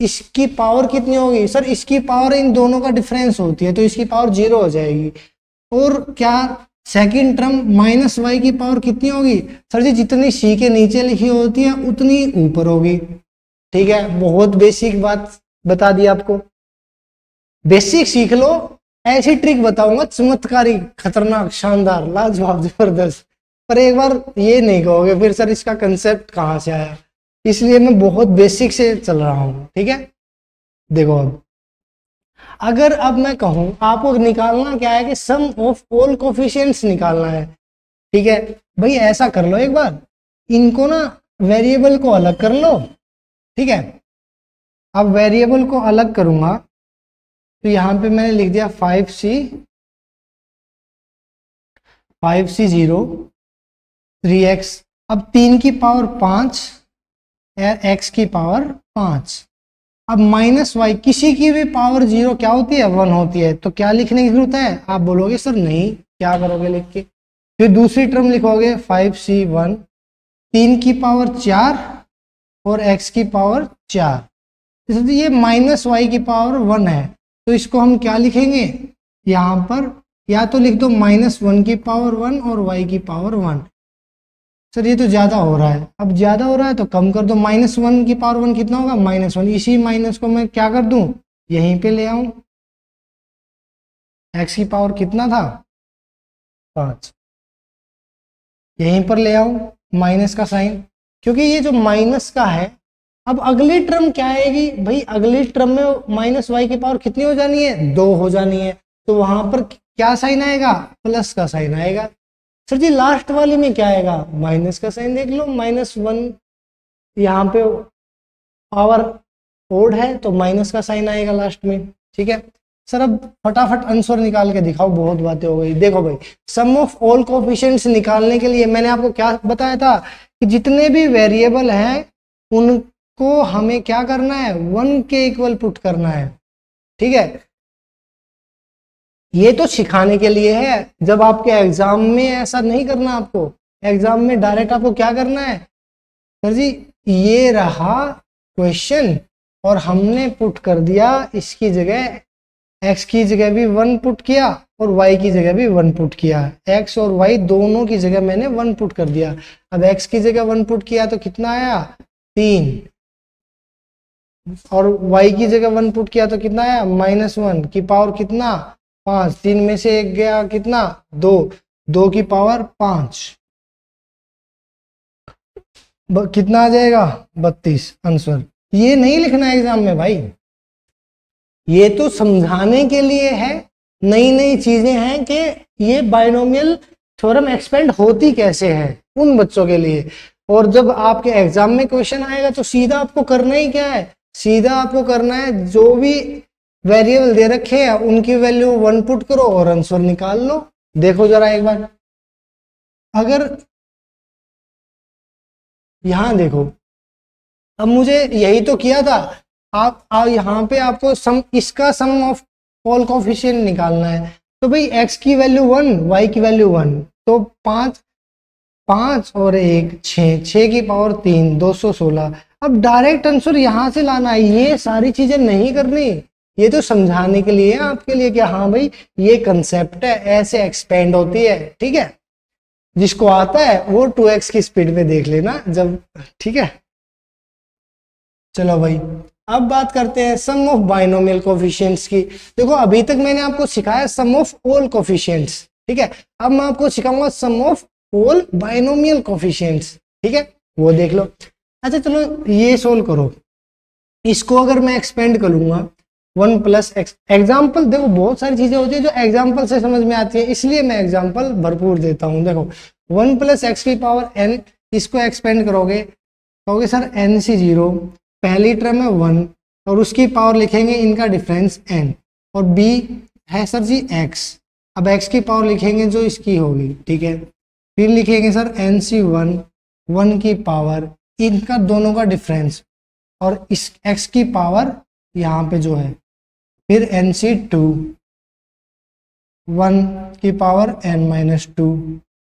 इसकी पावर कितनी होगी सर, इसकी पावर इन दोनों का डिफरेंस होती है तो इसकी पावर 0 हो जाएगी। और क्या सेकंड टर्म -y की पावर कितनी होगी सर जी, जितनी c के नीचे लिखी होती है उतनी ऊपर होगी, ठीक है। बहुत बेसिक बात बता दी आपको, बेसिक सीख लो, ऐसी ट्रिक बताऊंगा चमत्कारी खतरनाक शानदार लाजवाब जबरदस्त, पर एक बार ये नहीं कहोगे फिर सर इसका कंसेप्ट कहाँ से आया, इसलिए मैं बहुत बेसिक से चल रहा हूँ, ठीक है। देखो अब अगर अब मैं कहूँ आपको निकालना क्या है कि सम ऑफ ऑल कोफिशिएंट्स निकालना है, ठीक है भाई, ऐसा कर लो एक बार, इनको ना वेरिएबल को अलग कर लो, ठीक है। अब वेरिएबल को अलग करूंगा तो यहाँ पे मैंने लिख दिया 5c0 3x, अब 3 की पावर 5 x की पावर 5, अब -y किसी की भी पावर 0 क्या होती है 1 होती है, तो क्या लिखने की जरूरत है, आप बोलोगे सर नहीं, क्या करोगे लिख के, फिर दूसरी टर्म लिखोगे 5c1 3 की पावर 4 और x की पावर 4, ये -y की पावर 1 है, तो इसको हम क्या लिखेंगे यहाँ पर, या तो लिख दो -1 की पावर 1 और y की पावर 1। सर ये तो ज्यादा हो रहा है, अब ज्यादा हो रहा है तो कम कर दो, -1 की पावर 1 कितना होगा -1, इसी माइनस को मैं क्या कर दूं यहीं पे ले आऊं, x की पावर कितना था 5, यहीं पर ले आऊं माइनस का साइन, क्योंकि ये जो माइनस का है, अब अगली टर्म क्या आएगी भाई, अगली टर्म में -y की पावर कितनी हो जानी है 2 हो जानी है, तो वहां पर क्या साइन आएगा प्लस का साइन आएगा। सर जी लास्ट वाली में क्या आएगा माइनस का साइन, देख लो -1 यहाँ पे पावर ओड है तो माइनस का साइन आएगा लास्ट में, ठीक है। सर अब फटाफट आंसर निकाल के दिखाओ, बहुत बातें हो गई। देखो भाई सम ऑफ ऑल कोफिशिएंट्स निकालने के लिए मैंने आपको क्या बताया था कि जितने भी वेरिएबल हैं उनको हमें क्या करना है 1 के इक्वल पुट करना है, ठीक है। ये तो सिखाने के लिए है, जब आपके एग्जाम में ऐसा नहीं करना, आपको एग्जाम में डायरेक्ट आपको क्या करना है सर जी, ये रहा क्वेश्चन और हमने पुट कर दिया इसकी जगह, x की जगह भी 1 पुट किया और y की जगह भी 1 पुट किया, x और y दोनों की जगह मैंने 1 पुट कर दिया। अब x की जगह 1 पुट किया तो कितना आया 3, और y की जगह 1 पुट किया तो कितना आया -1 की पावर कितना 5, 3 में से 1 गया कितना 2, 2 की पावर 5, कितना आ जाएगा 32 आंसर। ये नहीं लिखना एग्जाम में भाई, ये तो समझाने के लिए है, नई नई चीजें हैं कि ये बाइनोमियल थ्योरम एक्सपेंड होती कैसे है उन बच्चों के लिए। और जब आपके एग्जाम में क्वेश्चन आएगा तो सीधा आपको करना ही क्या है, सीधा आपको करना है जो भी वेरिएबल दे रखे हैं, उनकी वैल्यू 1 पुट करो और आंसर निकाल लो। देखो जरा एक बार, अगर यहां देखो, अब मुझे यही तो किया था, आप यहाँ पे आपको सम, इसका सम ऑफ ऑल कोफिशिएंट निकालना है। तो भाई x की वैल्यू 1, y की वैल्यू 1, तो 5 5 और 1 6, 6 की पावर 3 216। अब डायरेक्ट आंसर यहां से लाना है, ये सारी चीजें नहीं करनी, ये तो समझाने के लिए है आपके लिए कि हाँ भाई ये कंसेप्ट है, ऐसे एक्सपेंड होती है, ठीक है। जिसको आता है वो 2x की स्पीड में देख लेना जब, ठीक है। चलो भाई, अब बात करते हैं सम ऑफ बाइनोमियल कोफिशिएंट्स की। देखो अभी तक मैंने आपको सिखाया सम ऑफ ऑल कोफिशिएंट्स, ठीक है। अब मैं आपको सिखाऊंगा सम ऑफ ऑल बाइनोमियल कोफिशिएंट्स, ठीक है, वो देख लो। अच्छा चलो ये सोल्व करो, इसको अगर मैं एक्सपेंड करूंगा 1 प्लस एक्स, एग्जाम्पल देखो बहुत सारी चीजें होती है जो एग्जाम्पल से समझ में आती है, इसलिए मैं एग्जाम्पल भरपूर देता हूं। देखो 1 प्लस एक्स की पावर n, इसको एक्सपेंड करोगे, कहोगे सर n सी 0, पहली टर्म है 1 और उसकी पावर लिखेंगे इनका डिफरेंस n, और b है सर जी x, अब x की पावर लिखेंगे जो इसकी होगी, ठीक है। फिर लिखेंगे सर n सी 1, 1 की पावर इनका दोनों का डिफरेंस, और इस x की पावर यहाँ पे जो है, फिर n सी 2, 1 की पावर n माइनस 2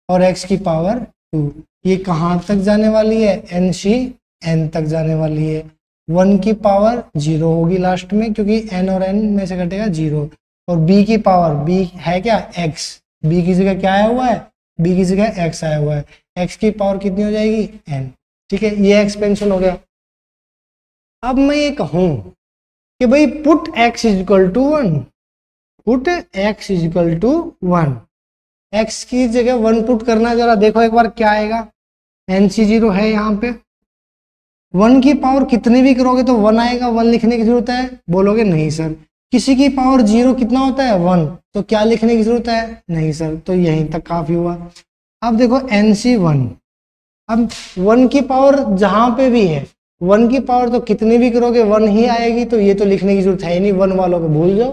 और x की पावर 2। ये कहाँ तक जाने वाली है, n सी n तक जाने वाली है। 1 की पावर 0 होगी लास्ट में, क्योंकि n और n में से घटेगा 0, और b की पावर, b है क्या x, b की जगह क्या आया हुआ है, b की जगह x आया हुआ है, x की पावर कितनी हो जाएगी n, ठीक है। ये एक्सपेंशन हो गया। अब मैं ये कहूं कि भाई put x is equal to 1, put x is equal to 1, x की जगह 1 पुट करना, जरा देखो एक बार क्या आएगा। n सी 0 है यहाँ पे, 1 की पावर कितनी भी करोगे तो 1 आएगा, 1 लिखने की जरूरत है, बोलोगे नहीं सर। किसी की पावर 0 कितना होता है 1, तो क्या लिखने की जरूरत है, नहीं सर, तो यहीं तक काफी हुआ। अब देखो n सी 1, अब 1 की पावर जहां पे भी है, 1 की पावर तो कितनी भी करोगे 1 ही आएगी, तो ये तो लिखने की जरूरत है ही नहीं, 1 वालों को भूल जाओ।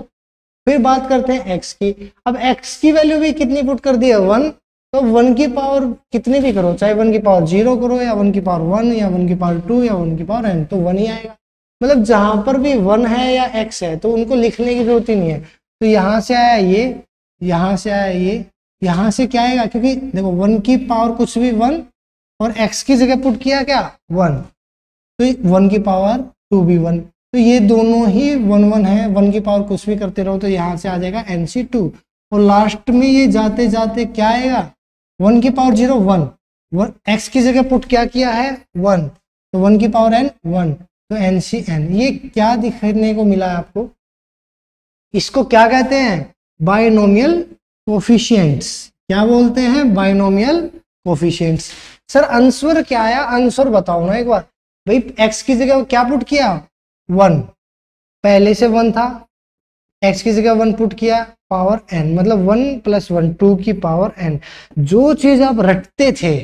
फिर बात करते हैं x की, अब x की वैल्यू भी कितनी पुट कर दी है 1, तो 1 की पावर कितनी भी करो, चाहे 1 की पावर 0 करो या 1 की पावर 1 या 1 की पावर 2 या 1 की पावर n, तो 1 ही आएगा। मतलब जहां पर भी 1 है या x है तो उनको लिखने की जरूरत ही नहीं है। तो यहां से आया ये, यहां से आया ये, यहां से क्या आएगा, क्योंकि देखो 1 की पावर कुछ भी 1 और x की जगह पुट किया क्या 1, तो 1 की पावर 2 भी 1, तो ये दोनों ही 1 1 है, 1 की पावर कुछ भी करते रहो तो यहाँ से आ जाएगा n सी 2, और लास्ट में ये जाते जाते क्या आएगा, 1 की पावर 0 1, x की जगह पुट क्या किया है 1, तो 1 की पावर n 1, तो n सी n। ये क्या दिखने को मिला है आपको, इसको क्या कहते हैं, बाइनोमियल कोफिशिएंट्स। क्या बोलते हैं, बाइनोमियल कोफिशिएंट्स। सर आंसर क्या आया, आंसर बताओ ना एक बार। भाई x की जगह क्या पुट किया 1, पहले से 1 था, x की जगह 1 पुट किया, पावर n, मतलब 1 प्लस 1 2 की पावर n। जो चीज आप रटते थे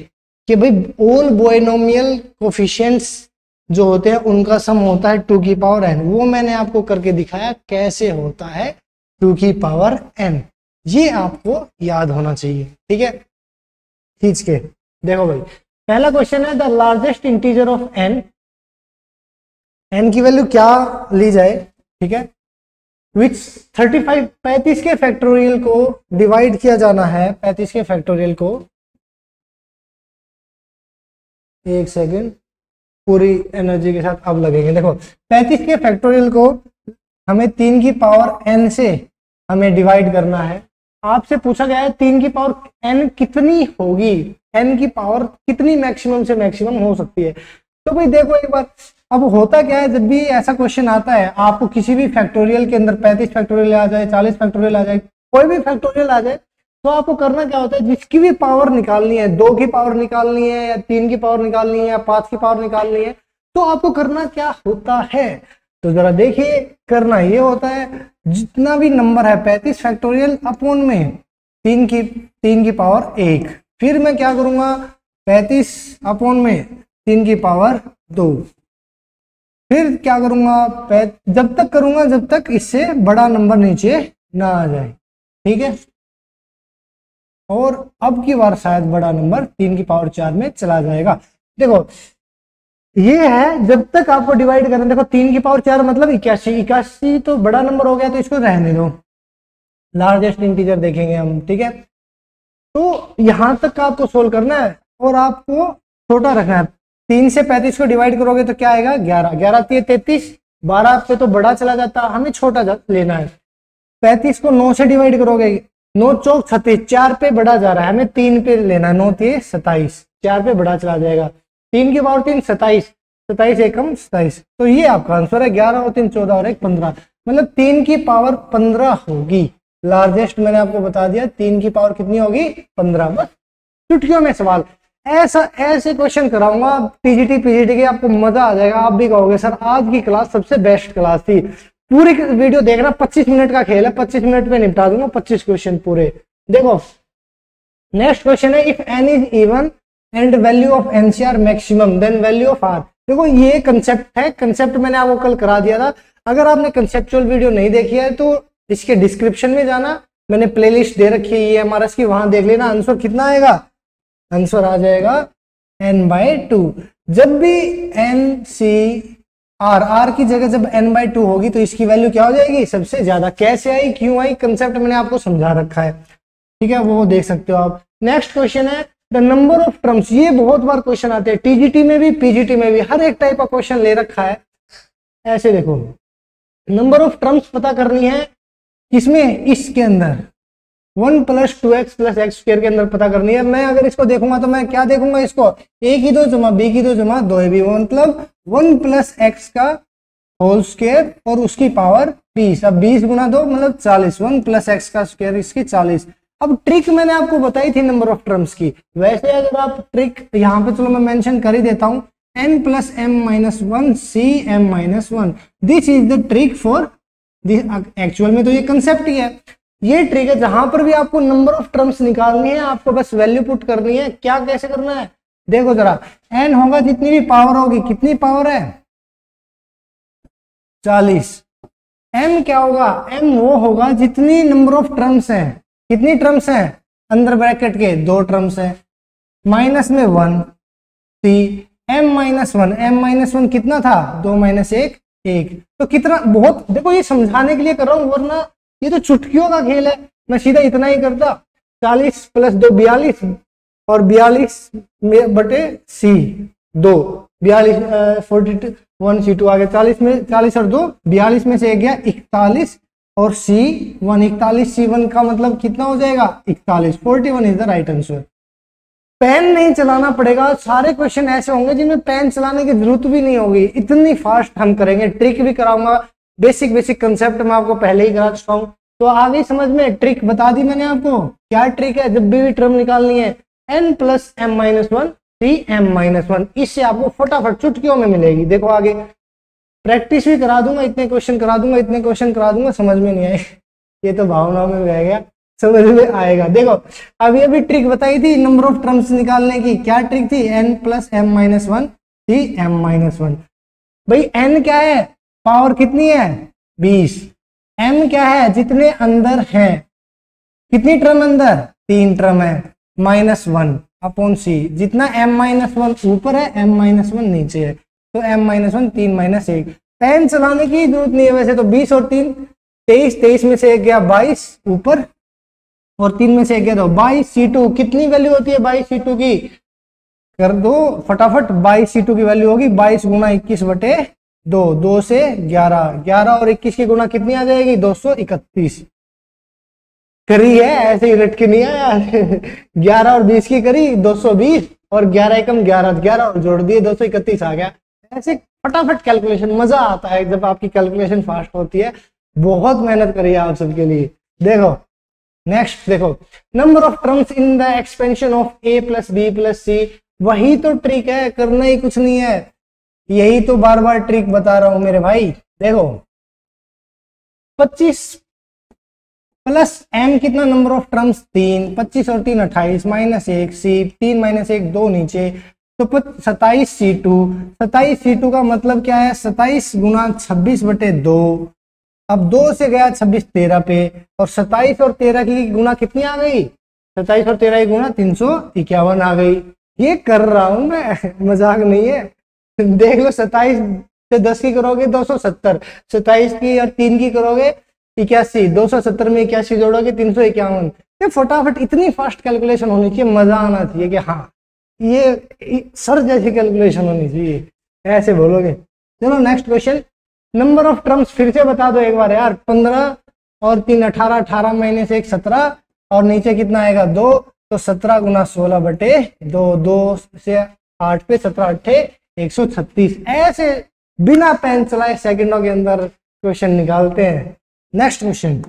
कि भाई ऑल बाइनोमियल कोफिशिएंट्स जो होते हैं उनका सम होता है 2 की पावर n, वो मैंने आपको करके दिखाया कैसे होता है 2 की पावर n। ये आपको याद होना चाहिए, ठीक है। खींच के देखो भाई, पहला क्वेश्चन है the largest integer of n, n की वैल्यू क्या ली जाए, ठीक है, विच 35 के फैक्टोरियल को डिवाइड किया जाना है, 35 के फैक्टोरियल को, एक सेकेंड पूरी एनर्जी के साथ अब लगेंगे। देखो 35 के फैक्टोरियल को हमें 3 की पावर n से हमें डिवाइड करना है। आपसे पूछा गया है 3 की पावर n कितनी होगी, n की पावर कितनी मैक्सिमम से मैक्सिमम हो सकती है। तो भाई देखो एक बार, अब होता क्या है, जब भी ऐसा क्वेश्चन आता है आपको किसी भी फैक्टोरियल के अंदर 35 फैक्टोरियल आ जाए, 40 फैक्टोरियल आ जाए, कोई भी फैक्टोरियल आ जाए, तो आपको करना क्या होता है, जिसकी भी पावर निकालनी है, 2 की पावर निकालनी है या 3 की पावर निकालनी है या 5 की पावर निकालनी है, तो आपको करना क्या होता है, तो जरा देखिए, करना ये होता है जितना भी नंबर है 35 फैक्टोरियल अपॉन में 3 की पावर 1, फिर मैं क्या करूंगा 35 अपॉन में 3 की पावर 2, फिर क्या करूंगा, जब तक करूंगा जब तक इससे बड़ा नंबर नीचे ना आ जाए, ठीक है। और अब की बार शायद बड़ा नंबर 3 की पावर 4 में चला जाएगा। देखो ये है जब तक आपको डिवाइड करना, देखो 3 की पावर 4 मतलब 81, 81 तो बड़ा नंबर हो गया, तो इसको रहने दो, लार्जेस्ट इंटीजर देखेंगे हम, ठीक है। तो यहां तक का आपको सोल्व करना है और आपको छोटा रखना है। 3 से 35 को डिवाइड करोगे तो क्या आएगा, 11, 11 33, 12 पे तो बड़ा चला जाता, हमें छोटा लेना है। 35 को 9 से डिवाइड करोगे, 9 चौक 36, 4 पे बड़ा जा रहा है, हमें 3 पे लेना है, 9 3 27, 4 पे बड़ा चला जाएगा, 3 की पावर 3 27, 27 एकम 27, तो ये आपका आंसर है। 11 और 3 14 और 1 15, मतलब 3 की पावर 15 होगी। लार्जेस्ट मैंने आपको बता दिया, 3 की पावर कितनी होगी, 15। बस चुटकियों में सवाल, ऐसे क्वेश्चन कराऊंगा टीजीटी पीजीटी के, आपको मजा आ जाएगा, आप भी कहोगे सर आज की क्लास सबसे बेस्ट क्लास थी। पूरी वीडियो देखना, 25 मिनट का खेल है, 25 मिनट में निपटा दूंगा 25 क्वेश्चन पूरे। देखो नेक्स्ट क्वेश्चन है, if n is even and value of nCr maximum then value of r. देखो ये कंसेप्ट है, कंसेप्ट मैंने आपको कल करा दिया था। अगर आपने कंसेप्चुअल वीडियो नहीं देखी है तो इसके डिस्क्रिप्शन में जाना, मैंने प्लेलिस्ट दे रखी है ये हमारा, इसकी वहां देख लेना। आंसर कितना आएगा, आंसर आ जाएगा n/2। जब भी एन सी आर की जगह जब n/2 होगी तो इसकी वैल्यू क्या हो जाएगी, सबसे ज्यादा। कैसे आई, क्यों आई, कंसेप्ट मैंने आपको समझा रखा है, ठीक है, वो देख सकते हो आप। नेक्स्ट क्वेश्चन है द नंबर ऑफ टर्म्स। ये बहुत बार क्वेश्चन आते हैं टीजीटी में भी पीजीटी में भी, हर एक टाइप का क्वेश्चन ले रखा है। ऐसे देखो नंबर ऑफ टर्म्स पता करनी है, किसमें, इसके अंदर 1 + 2x + x² के अंदर पता करनी है। मैं अगर इसको देखूंगा तो मैं क्या देखूंगा, इसको a की 2 जमा b की 2 जमा 2ab, मतलब 1 + x का होल स्क्वायर और उसकी पावर 20। अब 20 गुना 2 मतलब 40, 1 + x का स्क्वायर इसकी 40। अब ट्रिक मैंने आपको बताई थी नंबर ऑफ टर्म्स की, वैसे अगर आप ट्रिक यहाँ पे, चलो मैं मेंशन कर ही देता हूँ, n + m-1 cm-1, this is the trick for this. Actual में तो ये कंसेप्ट ही है, ये ट्रिक है जहां पर भी आपको नंबर ऑफ टर्म्स निकालनी है, आपको बस वैल्यू पुट करनी है। क्या कैसे करना है, देखो जरा, n होगा जितनी भी पावर होगी, कितनी पावर है, 40। m क्या होगा, m वो होगा जितनी नंबर ऑफ टर्म्स है, कितनी टर्म्स है, अंदर ब्रैकेट के 2 टर्म्स है, माइनस में 1 c m-1, m-1 कितना था, 2 - 1 1, तो कितना, बहुत देखो ये समझाने के लिए कर रहा हूं, वरना ये तो चुटकियों का खेल है, मैं सीधा इतना ही करता। 40 + 2 42, और 42 बटे c 2, 42 42 1 c2 आ गया, 40 में 40 और 2 42 में से एक गया 41, और c1 41, c1 का मतलब कितना हो जाएगा 41, 41 is the right answer. Pen नहीं चलाना पड़ेगा, सारे क्वेश्चन ऐसे होंगे जिनमें पेन चलाने की जरूरत भी नहीं होगी, इतनी फास्ट हम करेंगे। ट्रिक भी कराऊंगा, बेसिक कंसेप्ट मैं आपको पहले ही करा चुका हूं, तो आगे समझ में, ट्रिक बता दी मैंने आपको। क्या ट्रिक है, जब भी टर्म निकालनी है n + m-1 cm-1, इससे आपको फटाफट चुटकियों में मिलेगी। देखो आगे प्रैक्टिस भी करा दूंगा, इतने क्वेश्चन करा दूंगा, इतने क्वेश्चन करा दूंगा, समझ में नहीं आए ये तो भावनाओं में रह गया, समझ में आएगा। देखो अभी ट्रिक बताई थी नंबर ऑफ टर्म्स निकालने की, क्या ट्रिक थी, n + m-1 cm-1। भाई n क्या है, पावर कितनी है 20, m क्या है, जितने अंदर है, कितनी टर्म अंदर, 3 टर्म है, -1/c, जितना m-1 ऊपर है m-1 नीचे है, तो m-1 3 - 1। पेन चलाने की जरूरत नहीं है वैसे तो, 20 और 3 23, 23 में से एक गया 22 ऊपर, और 3 में से एक गया 2, 22 c2 कितनी वैल्यू होती है 22 c2 की, कर दो फटाफट, 22 c2 की वैल्यू होगी 22 × 21/2, 2 से 11, 11 और 21 की गुणा कितनी आ जाएगी 231। करी है ऐसे ही रट के नहीं आया 11 और 20 की करी 220, और 11 एकम 11, 11 और जोड़ दिए 231 आ गया। ऐसे फटाफट कैलकुलेशन, मजा आता है जब आपकी कैलकुलेशन फास्ट होती है। बहुत मेहनत करी है आप सबके लिए। देखो नेक्स्ट, देखो number of terms in the expansion of a + b + c, वही तो ट्रिक है, करना ही कुछ नहीं है, यही तो बार बार ट्रिक बता रहा हूं मेरे भाई। देखो 25 + m कितना नंबर ऑफ टर्म्स 3, 25 और 3 28, -1 c, 3 - 1 2 नीचे, तो 27C2, 27C2 का मतलब क्या है, 27 गुना 26/2। अब 2 से गया 26 13 पे, और 27 और 13 की गुना कितनी आ गई, 27 और 13 की गुना 351 आ गई। ये कर रहा हूं मैं, मजाक नहीं है। देख लो, 27 से 10 की करोगे 270, 27 की और 3 की करोगे 81, 270 में 81 जोड़ोगे 351। ये फटाफट इतनी फास्ट कैलकुलेशन होनी चाहिए, मजा आना चाहिए कि हाँ ये सर जैसी कैलकुलेशन होनी चाहिए, ऐसे बोलोगे। चलो next question, number of terms फिर से बता दो एक बार यार। 15 और 3 18, 18 महीने से 1 17, और नीचे कितना आएगा 2, तो 17 गुना 16/2, 2 से 8 पे 17 8 136। ऐसे बिना पेन चलाए सेकंडों के अंदर क्वेश्चन निकालते हैं। नेक्स्ट क्वेश्चन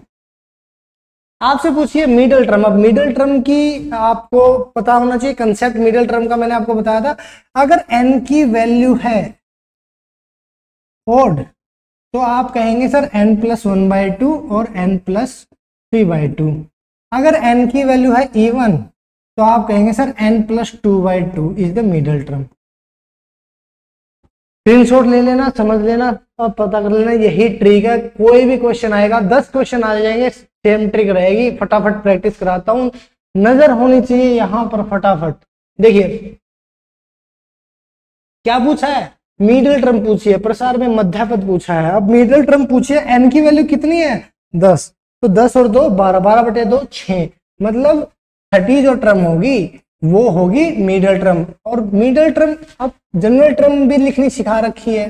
आपसे पूछिए मिडिल टर्म। अब मिडिल टर्म की आपको पता होना चाहिए कंसेप्ट। मिडिल टर्म का मैंने आपको बताया था, अगर n की वैल्यू है ओड तो आप कहेंगे सर n+1/2 और n+3/2। अगर n की वैल्यू है इवन तो आप कहेंगे sir n+2/2 is the middle term. Screenshot ले लेना, समझ लेना और पता कर लेना, यही ट्रिक है। कोई भी क्वेश्चन आएगा, 10 क्वेश्चन आ जाएंगे, सेम ट्रिक रहेगी। फटाफट प्रैक्टिस कराता हूं, नजर होनी चाहिए यहां पर फटाफट। देखिए क्या पूछा है, मिडिल टर्म पूछी है, प्रसार में मध्य पूछा है। अब मिडिल टर्म पूछिए, n की वैल्यू कितनी है 10, तो 10 और 2 12, 12/2 6, मतलब 30 जो टर्म होगी वो होगी मिडिल टर्म। और मिडिल टर्म, अब जनरल टर्म भी लिखनी सिखा रखी है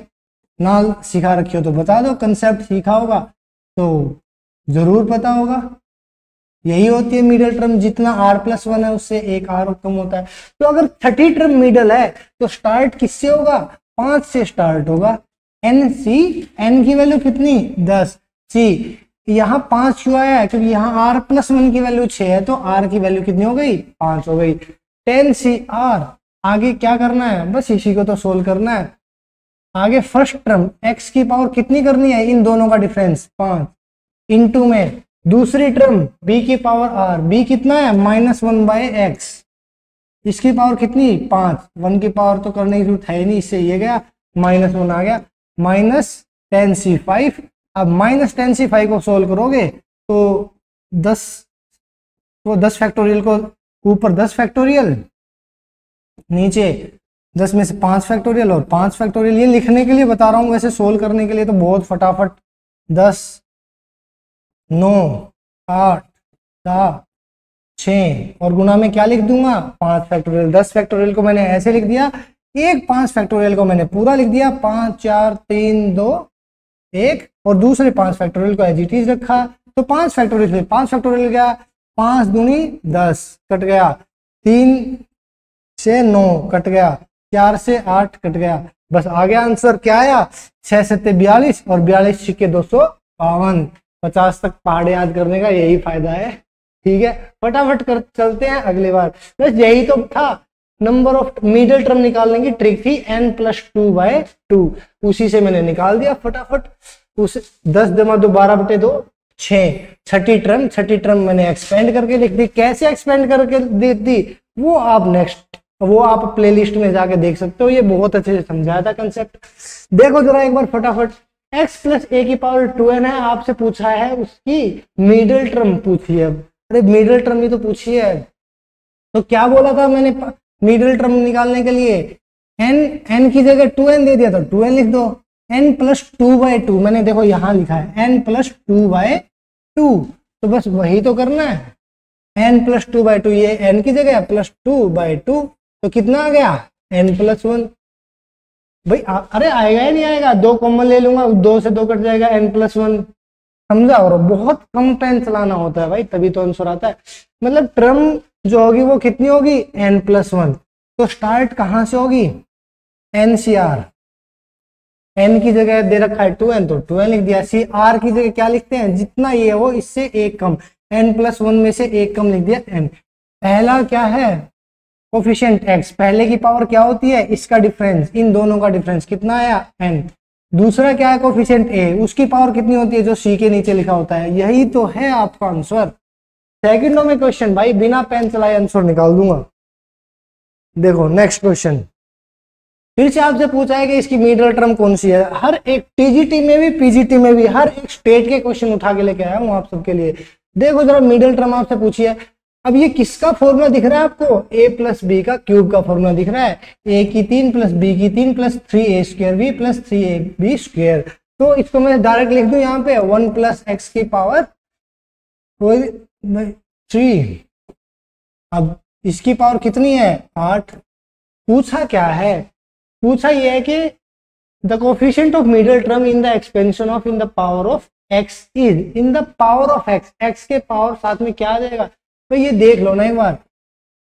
ना, सिखा रखी हो तो बता दो, कंसेप्ट सीखा होगा तो जरूर पता होगा। यही होती है मिडिल टर्म, जितना r+1 है उससे एक r कम होता है। तो अगर 30 टर्म मिडिल है तो स्टार्ट किससे होगा, 5 से स्टार्ट होगा। n की वैल्यू कितनी 10, c यहाँ 5 क्यों आया है, क्योंकि यहाँ r+1 की वैल्यू 6 है, तो r की वैल्यू कितनी हो गई 5 हो गई। 10CR। आगे क्या करना है, बस इसी को तो सोल्व करना है। आगे फर्स्ट टर्म x की पावर कितनी करनी है, इन दोनों का डिफरेंस 5 इंटू में दूसरी टर्म b की पावर r, b कितना है -1/x, इसकी पावर कितनी 5, 1 की पावर तो करने की जरूरत है नहीं, इससे ये गया -1 आ गया, -10c5। अब -10c5 को सोल्व करोगे तो 10 फैक्टोरियल को ऊपर 10 फैक्टोरियल, नीचे 10 में से 5 फैक्टोरियल और 5 फैक्टोरियल। ये लिखने के लिए बता रहा हूं, वैसे सोल्व करने के लिए तो बहुत फटाफट 10 9 8 7 6 और गुना में क्या लिख दूंगा 5 फैक्टोरियल। 10 फैक्टोरियल को मैंने ऐसे लिख दिया, एक 5 फैक्टोरियल को मैंने पूरा लिख दिया, 5 4 3 2 1, और दूसरे 5 फैक्टोरियल को एज इट इज रखा। तो 5 फैक्टोरियल 5 फैक्टोरियल गया, 5 दूनी 10 कट गया, 3 से 9 कट गया, 4 से 8 कट गया, बस आ गया आंसर। क्या आया 6 7 42 और 42 छिके 252। 50 तक पहाड़ याद करने का यही फायदा है। ठीक है, फटाफट कर चलते हैं अगली बार। बस यही तो था, नंबर ऑफ मिडिल टर्म निकालने की ट्रिक थी, n+2/2, उसी से मैंने निकाल दिया फटाफट। उस 10 जमा 2 12/2 6, छठी टर्म मैंने एक्सपेंड करके लिख दी। कैसे एक्सपेंड करके लिख दी वो आप प्लेलिस्ट में जाके देख सकते हो, ये बहुत अच्छे से समझाया था कंसेप्ट। देखो जरा एक बार फटाफट, x+a⁴2n है, आपसे पूछा है उसकी मिडिल टर्म पूछी है। अरे मिडिल टर्म ही तो पूछी है, तो क्या बोला था मैंने मिडिल टर्म निकालने के लिए, n की जगह 2n दे दिया तो 2n लिख दो, n+2/2 मैंने देखो यहां लिखा है n+2/2, तो बस वही तो करना है, n+2/2, ये n की जगह +2/2, तो कितना आ गया n+1। भाई अरे आएगा ही नहीं आएगा, 2 कॉमन ले लूंगा, 2 से 2 कट जाएगा, n+1, समझा। और बहुत कम टाइम चलाना होता है भाई, तभी तो आंसर आता है। मतलब टर्म जो होगी वो कितनी होगी n+1, तो स्टार्ट कहां से होगी NCR, n की जगह दे रखा है 2n तो 2n लिख दिया, CR की जगह क्या लिखते हैं, जितना ये हो इससे एक कम, n+1 में से एक कम लिख दिया n। पहला क्या है कोफिशिएंट x, पहले की पावर क्या होती है, इसका डिफरेंस, इन दोनों का डिफरेंस कितना आया n। दूसरा क्या है कोफिशिएंट a, उसकी पावर कितनी होती है जो c के नीचे लिखा होता है। यही तो है आपका आंसर। सेकंडों में क्वेश्चन भाई, बिना पेन चलाए आंसर निकाल दूंगा। देखो नेक्स्ट क्वेश्चन, फिर से आपसे पूछा है कि इसकी मिडिल टर्म कौन सी है। हर एक टीजीटी में भी पीजीटी में भी हर एक स्टेट के क्वेश्चन उठा के लेके आया हूँ आप सबके लिए। देखो जरा मिडिल टर्म आपसे पूछी है। अब ये किसका फॉर्मूला दिख रहा है आपको, a प्लस बी का क्यूब का फॉर्मूला दिख रहा है, a की 3 प्लस b की 3 plus 3a square b plus 3ab square. तो इसको मैं डायरेक्ट लिख दूं यहाँ पे 1 प्लस एक्स की पावर 3। अब इसकी पावर कितनी है 8। पूछा क्या है, पूछा यह है कि the coefficient of middle term in the expansion of in the power of x is in the power of x के पावर साथ में क्या आ जाएगा। तो ये देख लो ना एक बार,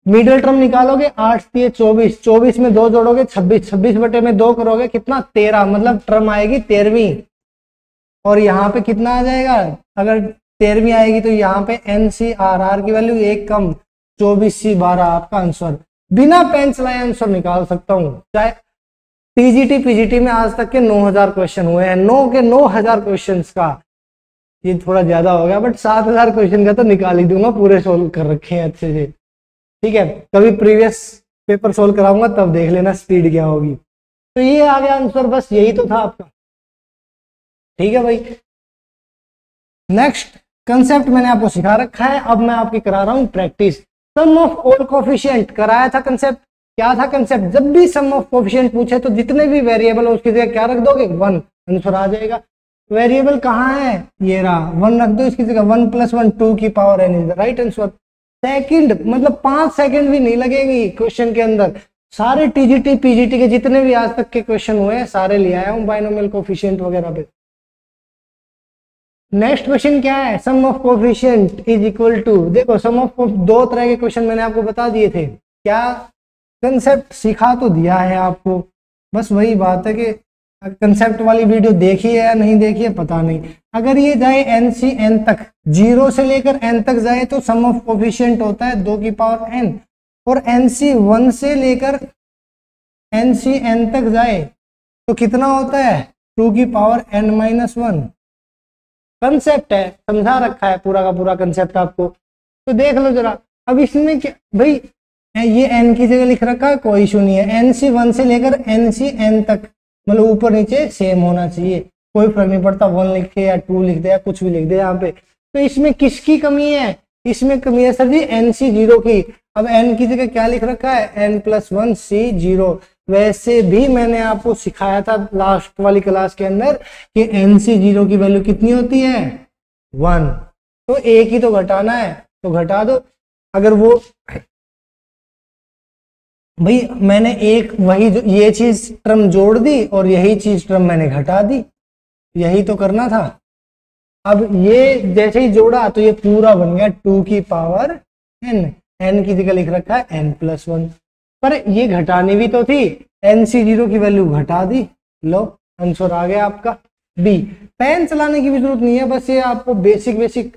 मिडिल टर्म निकालोगे 8 से 24, 24 में 2 जोड़ोगे 26, 26 बटे में 2 करोगे कितना 13, मतलब टर्म आएगी 13वीं। और यहाँ पे कितना आ जाएगा, अगर 13वीं आएगी तो यहाँ पे NCRR की वैल्यू 1 कम 24C12 आपका आंसर। बिना पेन चलाए आंसर निकाल सकता हूँ। चाहे टीजीटी पीजीटी में आज तक के 9000 क्वेश्चन हुए हैं, 9000 क्वेश्चन का ये थोड़ा ज्यादा हो गया, बट 7000 क्वेश्चन का तो निकाल ही दूंगा, पूरे सोल्व कर रखे हैं अच्छे से। ठीक है, कभी प्रीवियस पेपर सोल्व कराऊंगा तब देख लेना स्पीड क्या होगी। तो ये आ गया आंसर, बस यही तो था आपका। ठीक है भाई, नेक्स्ट कंसेप्ट मैंने आपको सिखा रखा है, अब मैं आपकी करा रहा हूं practice. Sum of all coefficient कराया था कंसेप्ट। क्या था कंसेप्ट, जब भी सम ऑफ कोफिशिएंट पूछे तो जितने भी वेरिएबल हो उसकी जगह क्या रख दोगे 1, आंसर आ जाएगा। वेरिएबल कहाँ है, ये रहा 1 रख दो इसकी जगह, 1 + 1 2 की power n is the right answer. Second मतलब 5 सेकंड भी नहीं लगेगी क्वेश्चन के अंदर। सारे टीजीटी पीजीटी के जितने भी आज तक के क्वेश्चन हुए हैं सारे ले आया हूं बाइनोमियल कोफिशिएंट वगैरह पे। नेक्स्ट क्वेश्चन क्या है, sum of coefficient is equal to, देखो सम ऑफ 2 तरह के क्वेश्चन मैंने आपको बता दिए थे। क्या कंसेप्ट सिखा तो दिया है आपको, बस वही बात है कि कंसेप्ट वाली वीडियो देखी है या नहीं देखी है पता नहीं। अगर ये जाए n से n तक, 0 से लेकर n तक जाए तो सम ऑफ कोफिशिएंट होता है 2 की पावर n, और n से 1 से लेकर n से n तक जाए तो कितना होता है 2 की पावर n-1। कंसेप्ट है, समझा रखा है पूरा का पूरा कंसेप्ट आपको, तो देख लो जरा। अब इसमें क्या भाई, ये n की जगह लिख रखा है, कोई इशू नहीं है। n से 1 से लेकर n से n तक मतलब ऊपर नीचे सेम होना चाहिए, कोई फर्क नहीं पड़ता 1 लिखे या 2 लिख दे या कुछ भी लिख दे यहाँ पे। तो इसमें किसकी कमी है, इसमें कमी है सर जी NC0 की। अब n की जगह क्या लिख रखा है n+1 C0। वैसे भी मैंने आपको सिखाया था लास्ट वाली क्लास के अंदर कि NC0 की वैल्यू कितनी होती है 1, तो एक ही तो घटाना है तो घटा दो। अगर वो भाई मैंने एक वही ये चीज टर्म जोड़ दी और यही चीज टर्म मैंने घटा दी, यही तो करना था। अब ये जैसे ही जोड़ा तो ये पूरा बन गया 2 की पावर n, n की जगह लिख रखा है n+1, पर ये घटानी भी तो थी, NC0 की वैल्यू घटा दी, लो आंसर आ गया आपका B। पेन चलाने की भी जरूरत नहीं है, बस ये आपको बेसिक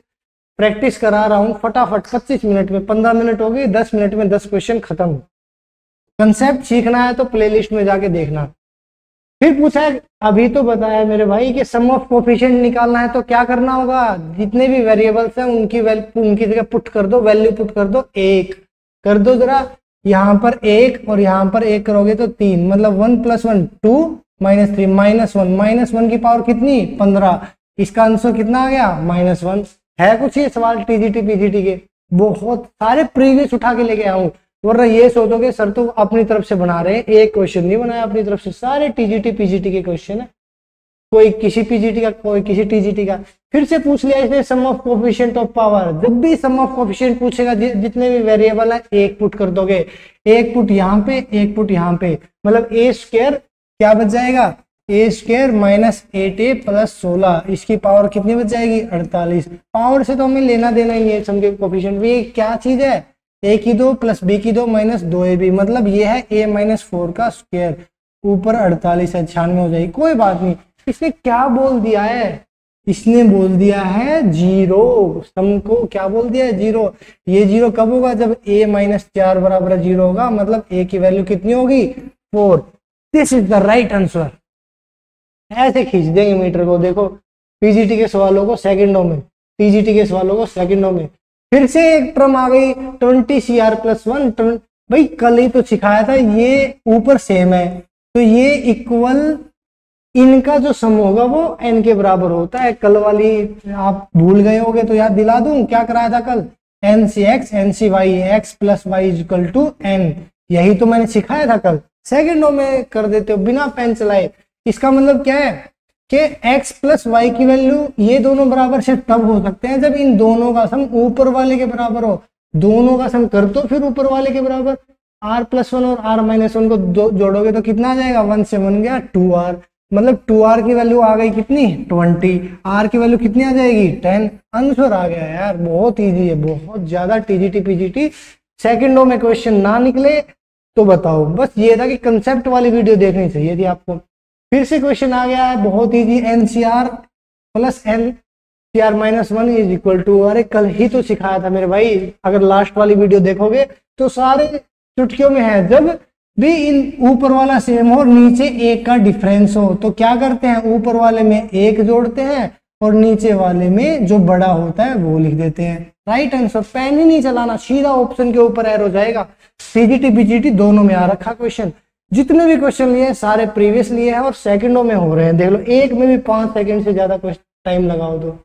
प्रैक्टिस करा रहा हूँ फटाफट 25 मिनट में। 15 मिनट हो गए, 10 मिनट में 10 क्वेश्चन खत्म। कंसेप्ट सीखना है तो प्लेलिस्ट में जाके देखना। फिर पूछा है, अभी तो बताया मेरे भाई कि सम ऑफ कोफिशिएंट निकालना है तो क्या करना होगा, जितने भी वेरिएबल्स हैं उनकी जगह पुट कर दो, वैल्यू पुट कर दो 1 कर दो जरा। यहाँ पर 1 और यहाँ पर 1 करोगे तो 3, मतलब 1 + 1 2 -3 -1 की पावर कितनी 15। इसका आंसर कितना आ गया -1। है कुछ ये सवाल टीजीटी पीजीटी के, बहुत सारे प्रीवियस उठा के लेके आया हूँ, वरना ये सोचोगे सर तो अपनी तरफ से बना रहे हैं। एक क्वेश्चन नहीं बनाया अपनी तरफ से, सारे टीजीटी पीजीटी के क्वेश्चन है, कोई किसी पीजीटी का कोई किसी टीजीटी का। फिर से पूछ लिया इसने सम ऑफ कोफिशिएंट ऑफ पावर। जब भी सम ऑफ कोफिशिएंट पूछेगा जितने भी वेरिएबल है 1 पुट कर दोगे, 1 पुट यहाँ पे 1 पुट यहाँ पे, मतलब a² क्या बच जाएगा a² -8a + 16। इसकी पावर कितनी बच जाएगी 48। पावर से तो हमें लेना देना ही है, सम के कोफिशिएंट ये क्या चीज है, a की 2 + b की 2 -2ab, मतलब ये है a - 4 का स्क्वायर, ऊपर 48 है 96 हो जाएगी। कोई बात नहीं, इसने क्या बोल दिया है, इसने बोल दिया है 0, सम को क्या बोल दिया है 0। ये 0 कब होगा, जब a - 4 = 0 होगा, मतलब a की वैल्यू कितनी होगी 4। This is the right answer. ऐसे खींच देंगे मीटर को, देखो पीजीटी के सवालों को सेकंडों में, टीजीटी के सवालों को सेकंडों में। फिर से एक टर्म आ गई 20 CR + 1। भाई कल ही तो सिखाया था, ये ऊपर सेम है, तो ये इक्वल इनका जो सम होगा वो n के बराबर होता है। कल वाली आप भूल गए होगे तो याद दिला दूं, क्या कराया था कल, n C x n C y, x plus y equal to n, यही तो मैंने सिखाया था कल। सेकंडों में कर देते हो बिना पेन चलाए। इसका मतलब क्या है कि x प्लस वाई की वैल्यू ये दोनों बराबर सिर्फ तब हो सकते हैं जब इन दोनों का सम ऊपर वाले के बराबर हो। दोनों का सम कर दो फिर ऊपर वाले के बराबर, r+1 और r-1 को जोड़ोगे तो कितना आ जाएगा, 1 से 1 गया 2r, मतलब 2r की वैल्यू आ गई कितनी 20, r की वैल्यू कितनी आ जाएगी 10, आंसर आ गया यार। बहुत इजी है, बहुत ज्यादा टीजीटी पीजीटी। सेकंडों में क्वेश्चन ना निकले तो बताओ, बस ये था कि कंसेप्ट वाली वीडियो देखनी चाहिए थी आपको। फिर से क्वेश्चन आ गया है बहुत easy, NCR plus NCR minus one is equal to, अरे कल ही तो सिखाया था मेरे भाई, अगर लास्ट वाली वीडियो देखोगे तो सारे चुटकियों में है। जब भी इन ऊपर वाला सेम हो और नीचे एक का डिफरेंस हो तो क्या करते हैं, ऊपर वाले में एक जोड़ते हैं और नीचे वाले में जो बड़ा होता है वो लिख देते हैं। राइट आंसर, पेन ही नहीं चलाना, सीधा ऑप्शन के ऊपर एरो जाएगा। सीजीटी बीजीटी दोनों में आ रखा क्वेश्चन, जितने भी क्वेश्चन लिए सारे प्रीवियस लिए हैं और सेकंडों में हो रहे हैं। देख लो एक में भी 5 सेकंड से ज्यादा टाइम लगाओ तो।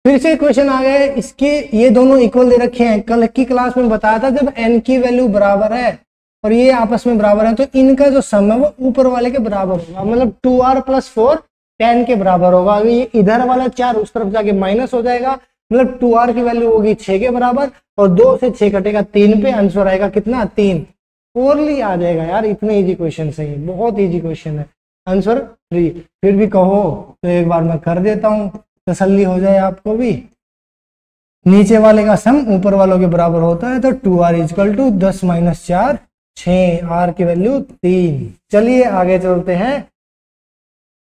फिर से क्वेश्चन आ गया, इसके ये दोनों इक्वल दे रखे हैं। कल की क्लास में बताया था जब n की वैल्यू बराबर है और ये आपस में बराबर है तो इनका जो सम है वो ऊपर वाले के बराबर होगा, मतलब 2r + 4 10 के बराबर होगा। अभी ये इधर वाला 4 उस तरफ जाके माइनस हो जाएगा, मतलब 2r की वैल्यू होगी 6 के बराबर और 2 से 6 कटेगा 3 पे, आंसर आएगा कितना 3। ओरली आ जाएगा यार, इतने इजी क्वेश्चन है, बहुत इजी क्वेश्चन है। आंसर 3। फिर भी कहो तो एक बार मैं कर देता हूँ, तसल्ली हो जाए आपको भी। नीचे वाले का सम ऊपर वालों के बराबर होता है तो 2r = 10 - 4 6, r की वैल्यू 3। चलिए आगे चलते हैं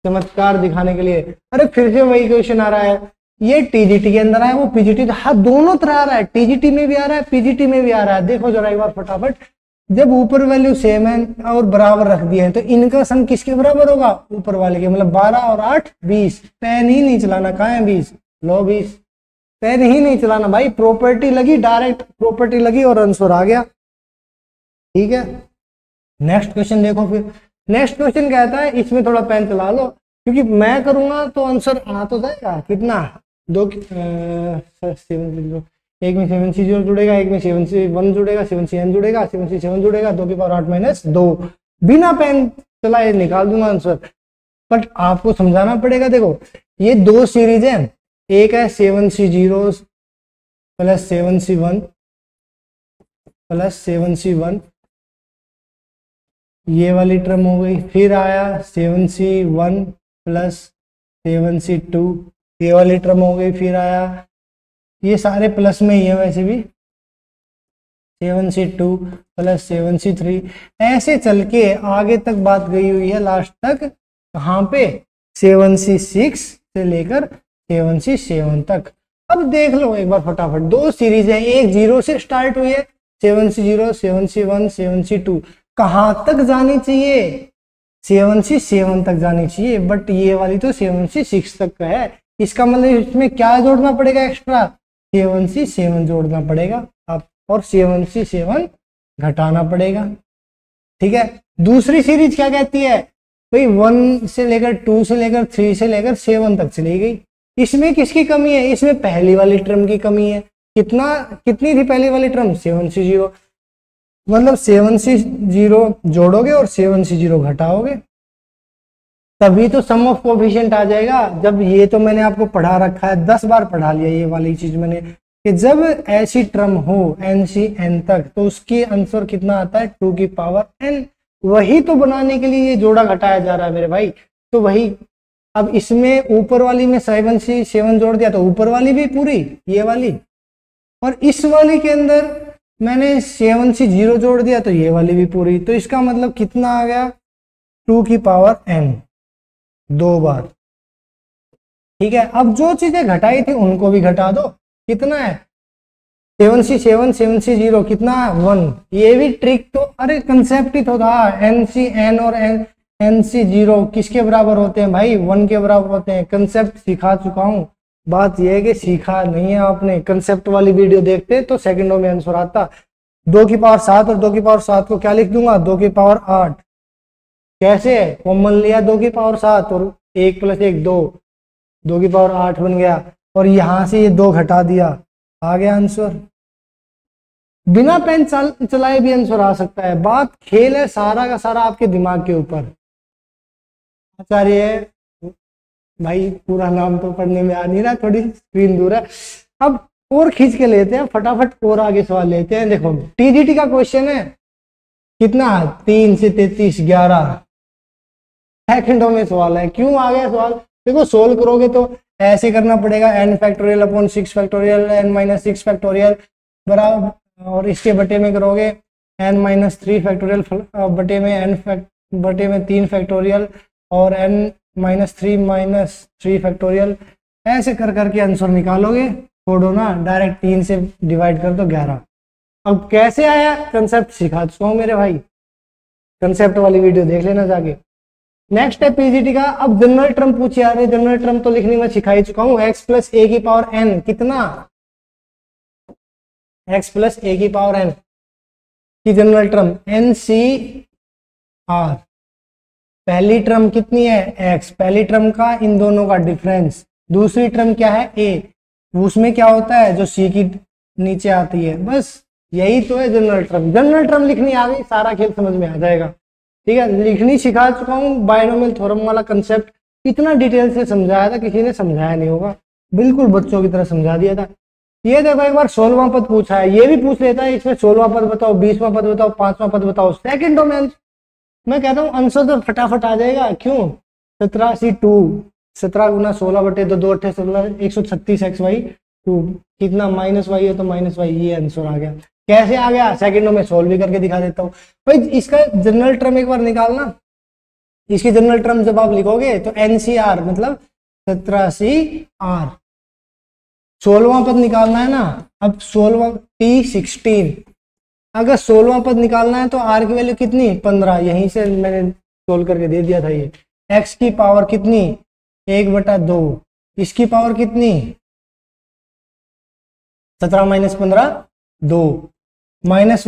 चमत्कार दिखाने के लिए। अरे फिर से वही क्वेश्चन आ रहा है, ये टीजीटी के अंदर आया वो पीजीटी, हाँ दोनों तरह आ रहा है, टीजीटी में भी आ रहा है पीजीटी में भी आ रहा है। देखो जरा एक बार फटाफट, जब ऊपर वैल्यू सेम है और बराबर रख दिया है तो इनका सम किसके बराबर होगा, ऊपर वाले के, मतलब 12 और 8 20। पेन ही नहीं चलाना, कहाँ है 20, लो 20, पेन ही नहीं चलाना भाई। प्रॉपर्टी लगी, डायरेक्ट प्रॉपर्टी लगी और आंसर आ गया। ठीक है, नेक्स्ट क्वेश्चन देखो। फिर नेक्स्ट क्वेश्चन कहता है, इसमें थोड़ा पेन चला लो क्योंकि मैं करूंगा तो आंसर आ तो जाएगा कितना, एक में 7c0 जुड़ेगा, एक में 7c1 जुड़ेगा, 7cn जुड़ेगा, 7c7 जुड़ेगा, 2 की पावर 8 - 2। बिना पेन चलाए निकाल दूंगा आंसर, बट आपको समझाना पड़ेगा। देखो ये दो सीरीज है, एक है 7c0 + 7c1 + 7c1, ये वाली टर्म हो गई। फिर आया 7c1 + 7c2, ये वाली टर्म हो गई। फिर आया, ये सारे प्लस में ही है वैसे भी, 7c2 + 7c3, ऐसे चल के आगे तक बात गई हुई है लास्ट तक, कहाँ पे 7c6 से लेकर 7c7 तक। अब देख लो एक बार फटाफट, दो सीरीज है, एक 0 से स्टार्ट हुई है 7c0 7c1 7c2, कहाँ तक जानी चाहिए 7c7 तक जानी चाहिए, बट ये वाली तो 7c6 तक का है। इसका मतलब इसमें क्या जोड़ना पड़ेगा एक्स्ट्रा, 7c7 जोड़ना पड़ेगा आप, और 7c7 घटाना पड़ेगा। ठीक है, दूसरी सीरीज क्या कहती है भाई, 1 से लेकर 2 से लेकर 3 से लेकर 7 तक चली गई। इसमें किसकी कमी है, इसमें पहली वाली टर्म की कमी है। कितनी थी पहली वाली टर्म, 7c0, मतलब 7c0 जोड़ोगे और 7c0 घटाओगे तभी तो सम ऑफ कोएफिशिएंट आ जाएगा। जब ये तो मैंने आपको पढ़ा रखा है, 10 बार पढ़ा लिया ये वाली चीज मैंने, कि जब ऐसी टर्म हो n तक तो उसकी आंसर कितना आता है 2 की पावर n। वही तो बनाने के लिए ये जोड़ा घटाया जा रहा है मेरे भाई। तो वही, अब इसमें ऊपर वाली में 7c7 जोड़ दिया तो ऊपर वाली भी पूरी ये वाली, और इस वाली के अंदर मैंने 7c0 जोड़ दिया तो ये वाली भी पूरी। तो इसका मतलब कितना आ गया 2 की पावर n, 2 बार। ठीक है, अब जो चीजें घटाई थी उनको भी घटा दो। कितना है 7c7 7c0 कितना है 1। ये भी ट्रिक तो, अरे कंसेप्ट ही तो था, nc और nc0 किसके बराबर होते हैं भाई, 1 के बराबर होते हैं। कंसेप्ट सिखा चुका हूं, बात यह है कि सीखा नहीं है आपने। कंसेप्ट वाली वीडियो देखते तो सेकंडों में आंसर आता। 2 की पावर 7 और 2 की पावर 7 को क्या लिख दूंगा, 2 की पावर 8। कैसे है, कॉमन लिया 2 की पावर 7 और 1 + 1 2, 2 की पावर 8 बन गया, और यहां से ये 2 घटा दिया, आ गया आंसर। बिना पेन चलाए भी आंसर आ सकता है। बात खेल है सारा का सारा आपके दिमाग के ऊपर। आचार्य भाई पूरा नाम तो पढ़ने में आ नहीं रहा, थोड़ी स्क्रीन दूर है। अब और खींच के लेते हैं फटाफट, और आगे सवाल लेते हैं। देखो टीजीटी का क्वेश्चन है कितना, 3 से 33 11 सेकंडों में सवाल है। क्यों आ गया सवाल, देखो सोल्व करोगे तो ऐसे करना पड़ेगा, n factorial upon 6 factorial n - 6 factorial बराबर, और इसके बटे में करोगे n - 3 फैक्टोरियल बटे में बटे में 3 फैक्टोरियल और n - 3 फैक्टोरियल, ऐसे कर करके आंसर निकालोगे। छोड़ो ना, डायरेक्ट 3 से डिवाइड कर दो 11। अब कैसे आया, कंसेप्ट सिखा चुका हूं मेरे भाई, कंसेप्ट वाली वीडियो देख लेना जाके। नेक्स्ट है पीजीटी का। अब जनरल टर्म पूछे आ रहे, जनरल टर्म तो लिखनी मैं सिखा ही चुका हूं, x + a की पावर n कितना, x + a की पावर n की जनरल टर्म NCR। पहली टर्म कितनी है x, पहली टर्म का इन दोनों का डिफरेंस, दूसरी टर्म क्या है a, उसमें क्या होता है जो c की नीचे आती है, बस यही तो है जनरल टर्म। जनरल टर्म लिखनी आ गई, सारा खेल समझ में आ जाएगा। ठीक है, लिखनी सिखा चुका हूँ। बायनोमियल थ्योरम वाला कंसेप्ट इतना डिटेल से समझाया था, किसी ने समझाया नहीं होगा, बिल्कुल बच्चों की तरह समझा दिया था। ये देखो एक बार 16वां पद पूछा है, ये भी पूछ लेता है इसमें 16वां पद बताओ, 20वां पद बताओ, 5वां पद बताओ, सेकंडों में मैं कहता हूँ आंसर तो फटाफट आ जाएगा। क्यों, 17 17 गुना 16 बटे 2 2 8 16 136 xy2 कितना माइनस वाई है तो माइनस वाई, ये आंसर आ गया। कैसे आ गया, सेकंडों में सोल्व भी करके दिखा देता हूँ भाई। इसका जनरल टर्म एक बार निकालना, इसकी जनरल टर्म जब आप लिखोगे तो NCR मतलब 17R, 16वां पद निकालना है ना। अब 16वां T16, अगर 16वां पद निकालना है तो R की वैल्यू कितनी 15, यहीं से मैंने सोल्व करके दे दिया था। ये x की पावर कितनी 1/2, इसकी पावर कितनी 17 - 15 2, माइनस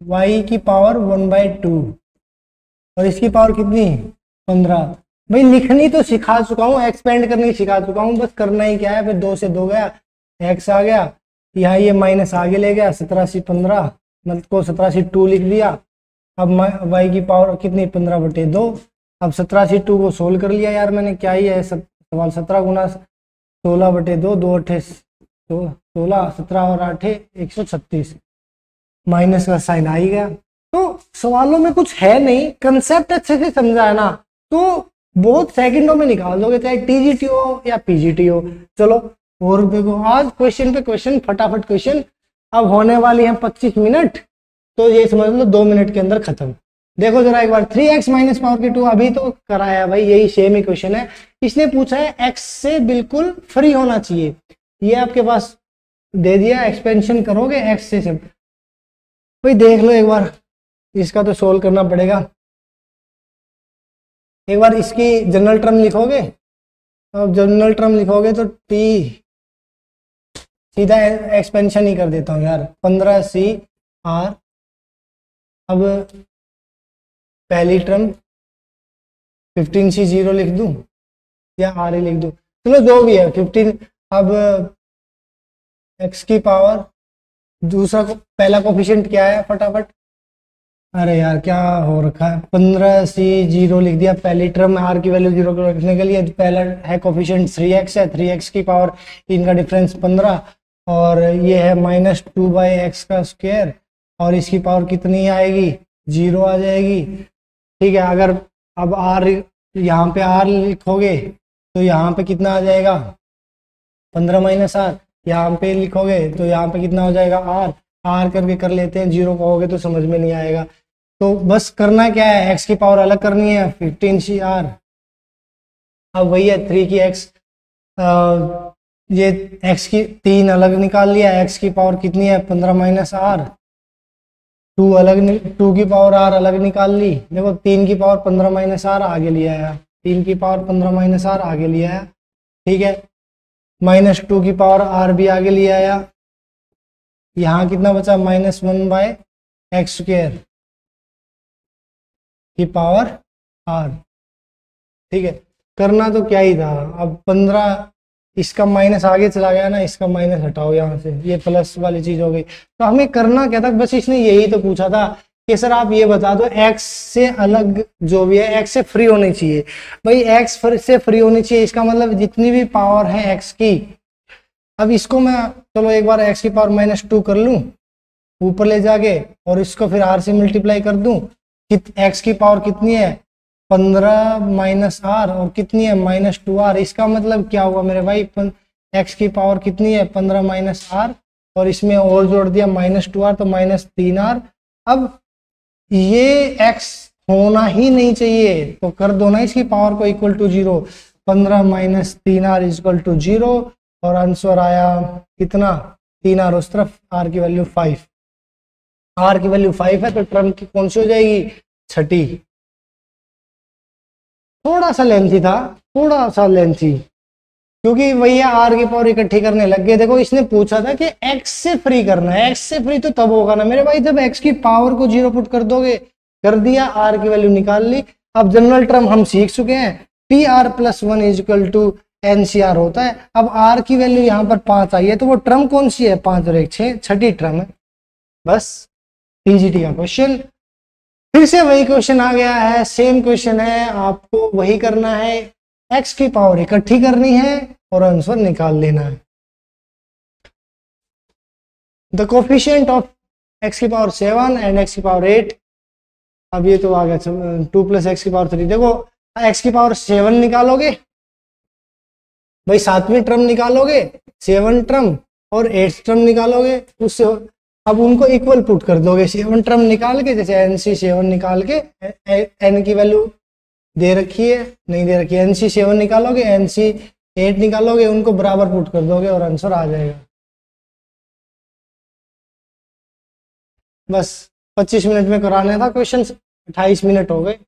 y की पावर 1/2 और इसकी पावर कितनी 15। भाई लिखनी तो सिखा चुका हूँ, एक्सपेंड करनी सिखा चुका हूँ, बस करना ही क्या है, फिर 2 से 2 गया, x आ गया, यहाँ ये माइनस आगे ले गया, 17 - 15 मतलब को 17 - 2 लिख दिया। अब y की पावर कितनी 15/2। अब 17 - 2 को सोल्व कर लिया यार मैंने, क्या ही है सवाल, 17 गुना 16/2 2 8 16 17 और 8 136, माइनस का साइन आ ही गया। तो सवालों में कुछ है नहीं, कंसेप्ट अच्छे से समझा है ना तो बहुत सेकंडों में निकाल दोगे, चाहे टीजीटी हो या पीजीटी हो। चलो और देखो, आज क्वेश्चन पे क्वेश्चन, फटाफट क्वेश्चन। अब होने वाली है 25 मिनट, तो ये समझ लो 2 मिनट के अंदर खत्म। देखो जरा एक बार, 3x - पावर की 2 अभी तो कराया भाई, यही सेम ही क्वेश्चन है। इसने पूछा है x से बिल्कुल फ्री होना चाहिए, ये आपके पास दे दिया, एक्सपेंशन करोगे x से सब। भाई देख लो एक बार, इसका तो सोल्व करना पड़ेगा। एक बार इसकी जनरल टर्म लिखोगे, अब जनरल टर्म लिखोगे तो t सीधा एक्सपेंशन ही कर देता हूँ यार, 15CR। अब पहली टर्म 15C0 लिख दूं या R ही लिख दूं, चलो जो भी है 15। अब x की पावर, दूसरा पहला कोफिशिएंट क्या है फटाफट, अरे यार क्या हो रखा है, 15C0 लिख दिया पहली टर्म, R की वैल्यू 0 रखने के लिए। पहला है कोफिशिएंट 3x है, 3x की पावर, इनका डिफरेंस 15, और ये है -2/x का स्क्वायर, और इसकी पावर कितनी आएगी 0 आ जाएगी। ठीक है, अगर अब R यहाँ पे R लिखोगे तो यहाँ पे कितना आ जाएगा 15 - R, यहाँ पे लिखोगे तो यहाँ पे कितना हो जाएगा R करके कर लेते हैं, 0 कहोगे तो समझ में नहीं आएगा। तो बस करना क्या है, x की पावर अलग करनी है 15CR। अब वही है 3 की x, ये x की 3 अलग निकाल लिया, x की पावर कितनी है 15 - R, 2 अलग, 2 की पावर R अलग निकाल ली। देखो 3 की पावर 15 - R आगे लिया है, 3 की पावर 15 - R आगे लिया है। ठीक है, -2 की पावर R भी आगे लिया आया, यहाँ कितना बचा -1/x²। की पावर r। ठीक है, करना तो क्या ही था। अब 15, इसका माइनस आगे चला गया ना, इसका माइनस हटाओ यहाँ से, ये प्लस वाली चीज हो गई। तो हमें करना क्या था, बस इसने यही तो पूछा था कि सर आप ये बता दो x से अलग जो भी है x से फ्री होनी चाहिए। भाई x से फ्री होनी चाहिए, इसका मतलब जितनी भी पावर है x की, अब इसको मैं चलो एक बार x की पावर -2 कर लूं ऊपर ले जाके, और इसको फिर r से मल्टीप्लाई कर दूं। x की पावर कितनी है 15 माइनस r, और कितनी है -2r। इसका मतलब क्या हुआ मेरे भाई, x की पावर कितनी है 15 माइनस r, और इसमें और जोड़ दिया -2r तो -3r। अब ये x होना ही नहीं चाहिए, तो कर दो ना इसकी पावर को equal to 0। 15 minus 3r equal to 0, और आंसर आया कितना 3r, उस तरफ r की वैल्यू 5। r की वैल्यू 5 है तो टर्म की कौन सी हो जाएगी, छठी। थोड़ा सा लेंथी था, थोड़ा सा लेंथी, क्योंकि भैया r की पावर इकट्ठी करने लग गए। देखो इसने पूछा था कि x से फ्री करना है, x से फ्री तो तब होगा ना मेरे भाई जब x की पावर को 0 पुट कर दोगे। कर दिया, r की वैल्यू निकाल ली। अब जनरल टर्म हम सीख चुके हैं, PR+1 इक्वल टू NCR होता है। अब r की वैल्यू यहाँ पर 5 आई है, तो वो टर्म कौन सी है, 5 और 1 6, छठी टर्म है। बस TGT का क्वेश्चन फिर से वही क्वेश्चन आ गया है, सेम क्वेश्चन है, आपको वही करना है, x की पावर इकट्ठी करनी है और आंसर निकाल लेना है। द कोफिशिएंट ऑफ x की पावर 7 एंड x की पावर 8। अब ये तो आ गया 2 + x की पावर 3। देखो x की पावर 7 निकालोगे भाई, 7वीं टर्म निकालोगे, 7 टर्म और 8 टर्म निकालोगे, उससे अब उनको इक्वल पुट कर दोगे। 7 टर्म निकाल के, जैसे NC7 निकाल के, n की वैल्यू दे रखी है, नहीं दे रखी है, NC7 निकालोगे, NC8 निकालोगे, उनको बराबर पुट कर दोगे और आंसर आ जाएगा। बस 25 मिनट में कराना था क्वेश्चन, 28 मिनट हो गए।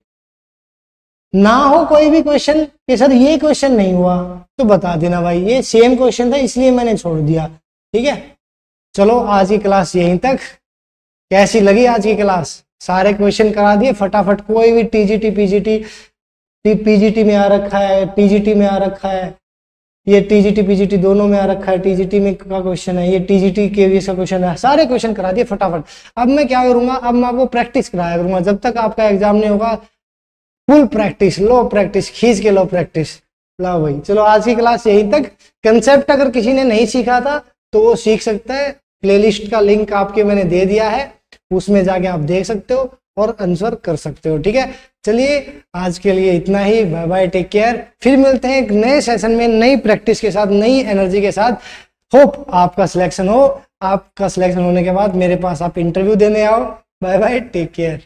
ना हो कोई भी क्वेश्चन कि सर ये क्वेश्चन नहीं हुआ, तो बता देना भाई, ये सेम क्वेश्चन था इसलिए मैंने छोड़ दिया। ठीक है, चलो आज की क्लास यहीं तक। कैसी लगी आज की क्लास, सारे क्वेश्चन करा दिए फटाफट। कोई भी TGT PGT में आ रखा है, TGT में आ रखा है, ये TGT PGT दोनों में आ रखा है, TGT में का क्वेश्चन है, ये TGT KVS का क्वेश्चन है, सारे क्वेश्चन करा दिए फटाफट। अब मैं क्या करूंगा, अब मैं आपको प्रैक्टिस कराया करूंगा, जब तक आपका एग्जाम नहीं होगा फुल प्रैक्टिस, लो प्रैक्टिस, खींच के लो प्रैक्टिस। ला भाई, चलो आज की क्लास यहीं तक। कंसेप्ट अगर किसी ने नहीं सीखा था तो वो सीख सकता है, प्लेलिस्ट का लिंक आपके मैंने दे दिया है, उसमें जाके आप देख सकते हो और आंसर कर सकते हो। ठीक है, चलिए आज के लिए इतना ही, बाय बाय, टेक केयर। फिर मिलते हैं एक नए सेशन में, नई प्रैक्टिस के साथ, नई एनर्जी के साथ। होप आपका सिलेक्शन हो, आपका सिलेक्शन होने के बाद मेरे पास आप इंटरव्यू देने आओ। Bye bye, take care.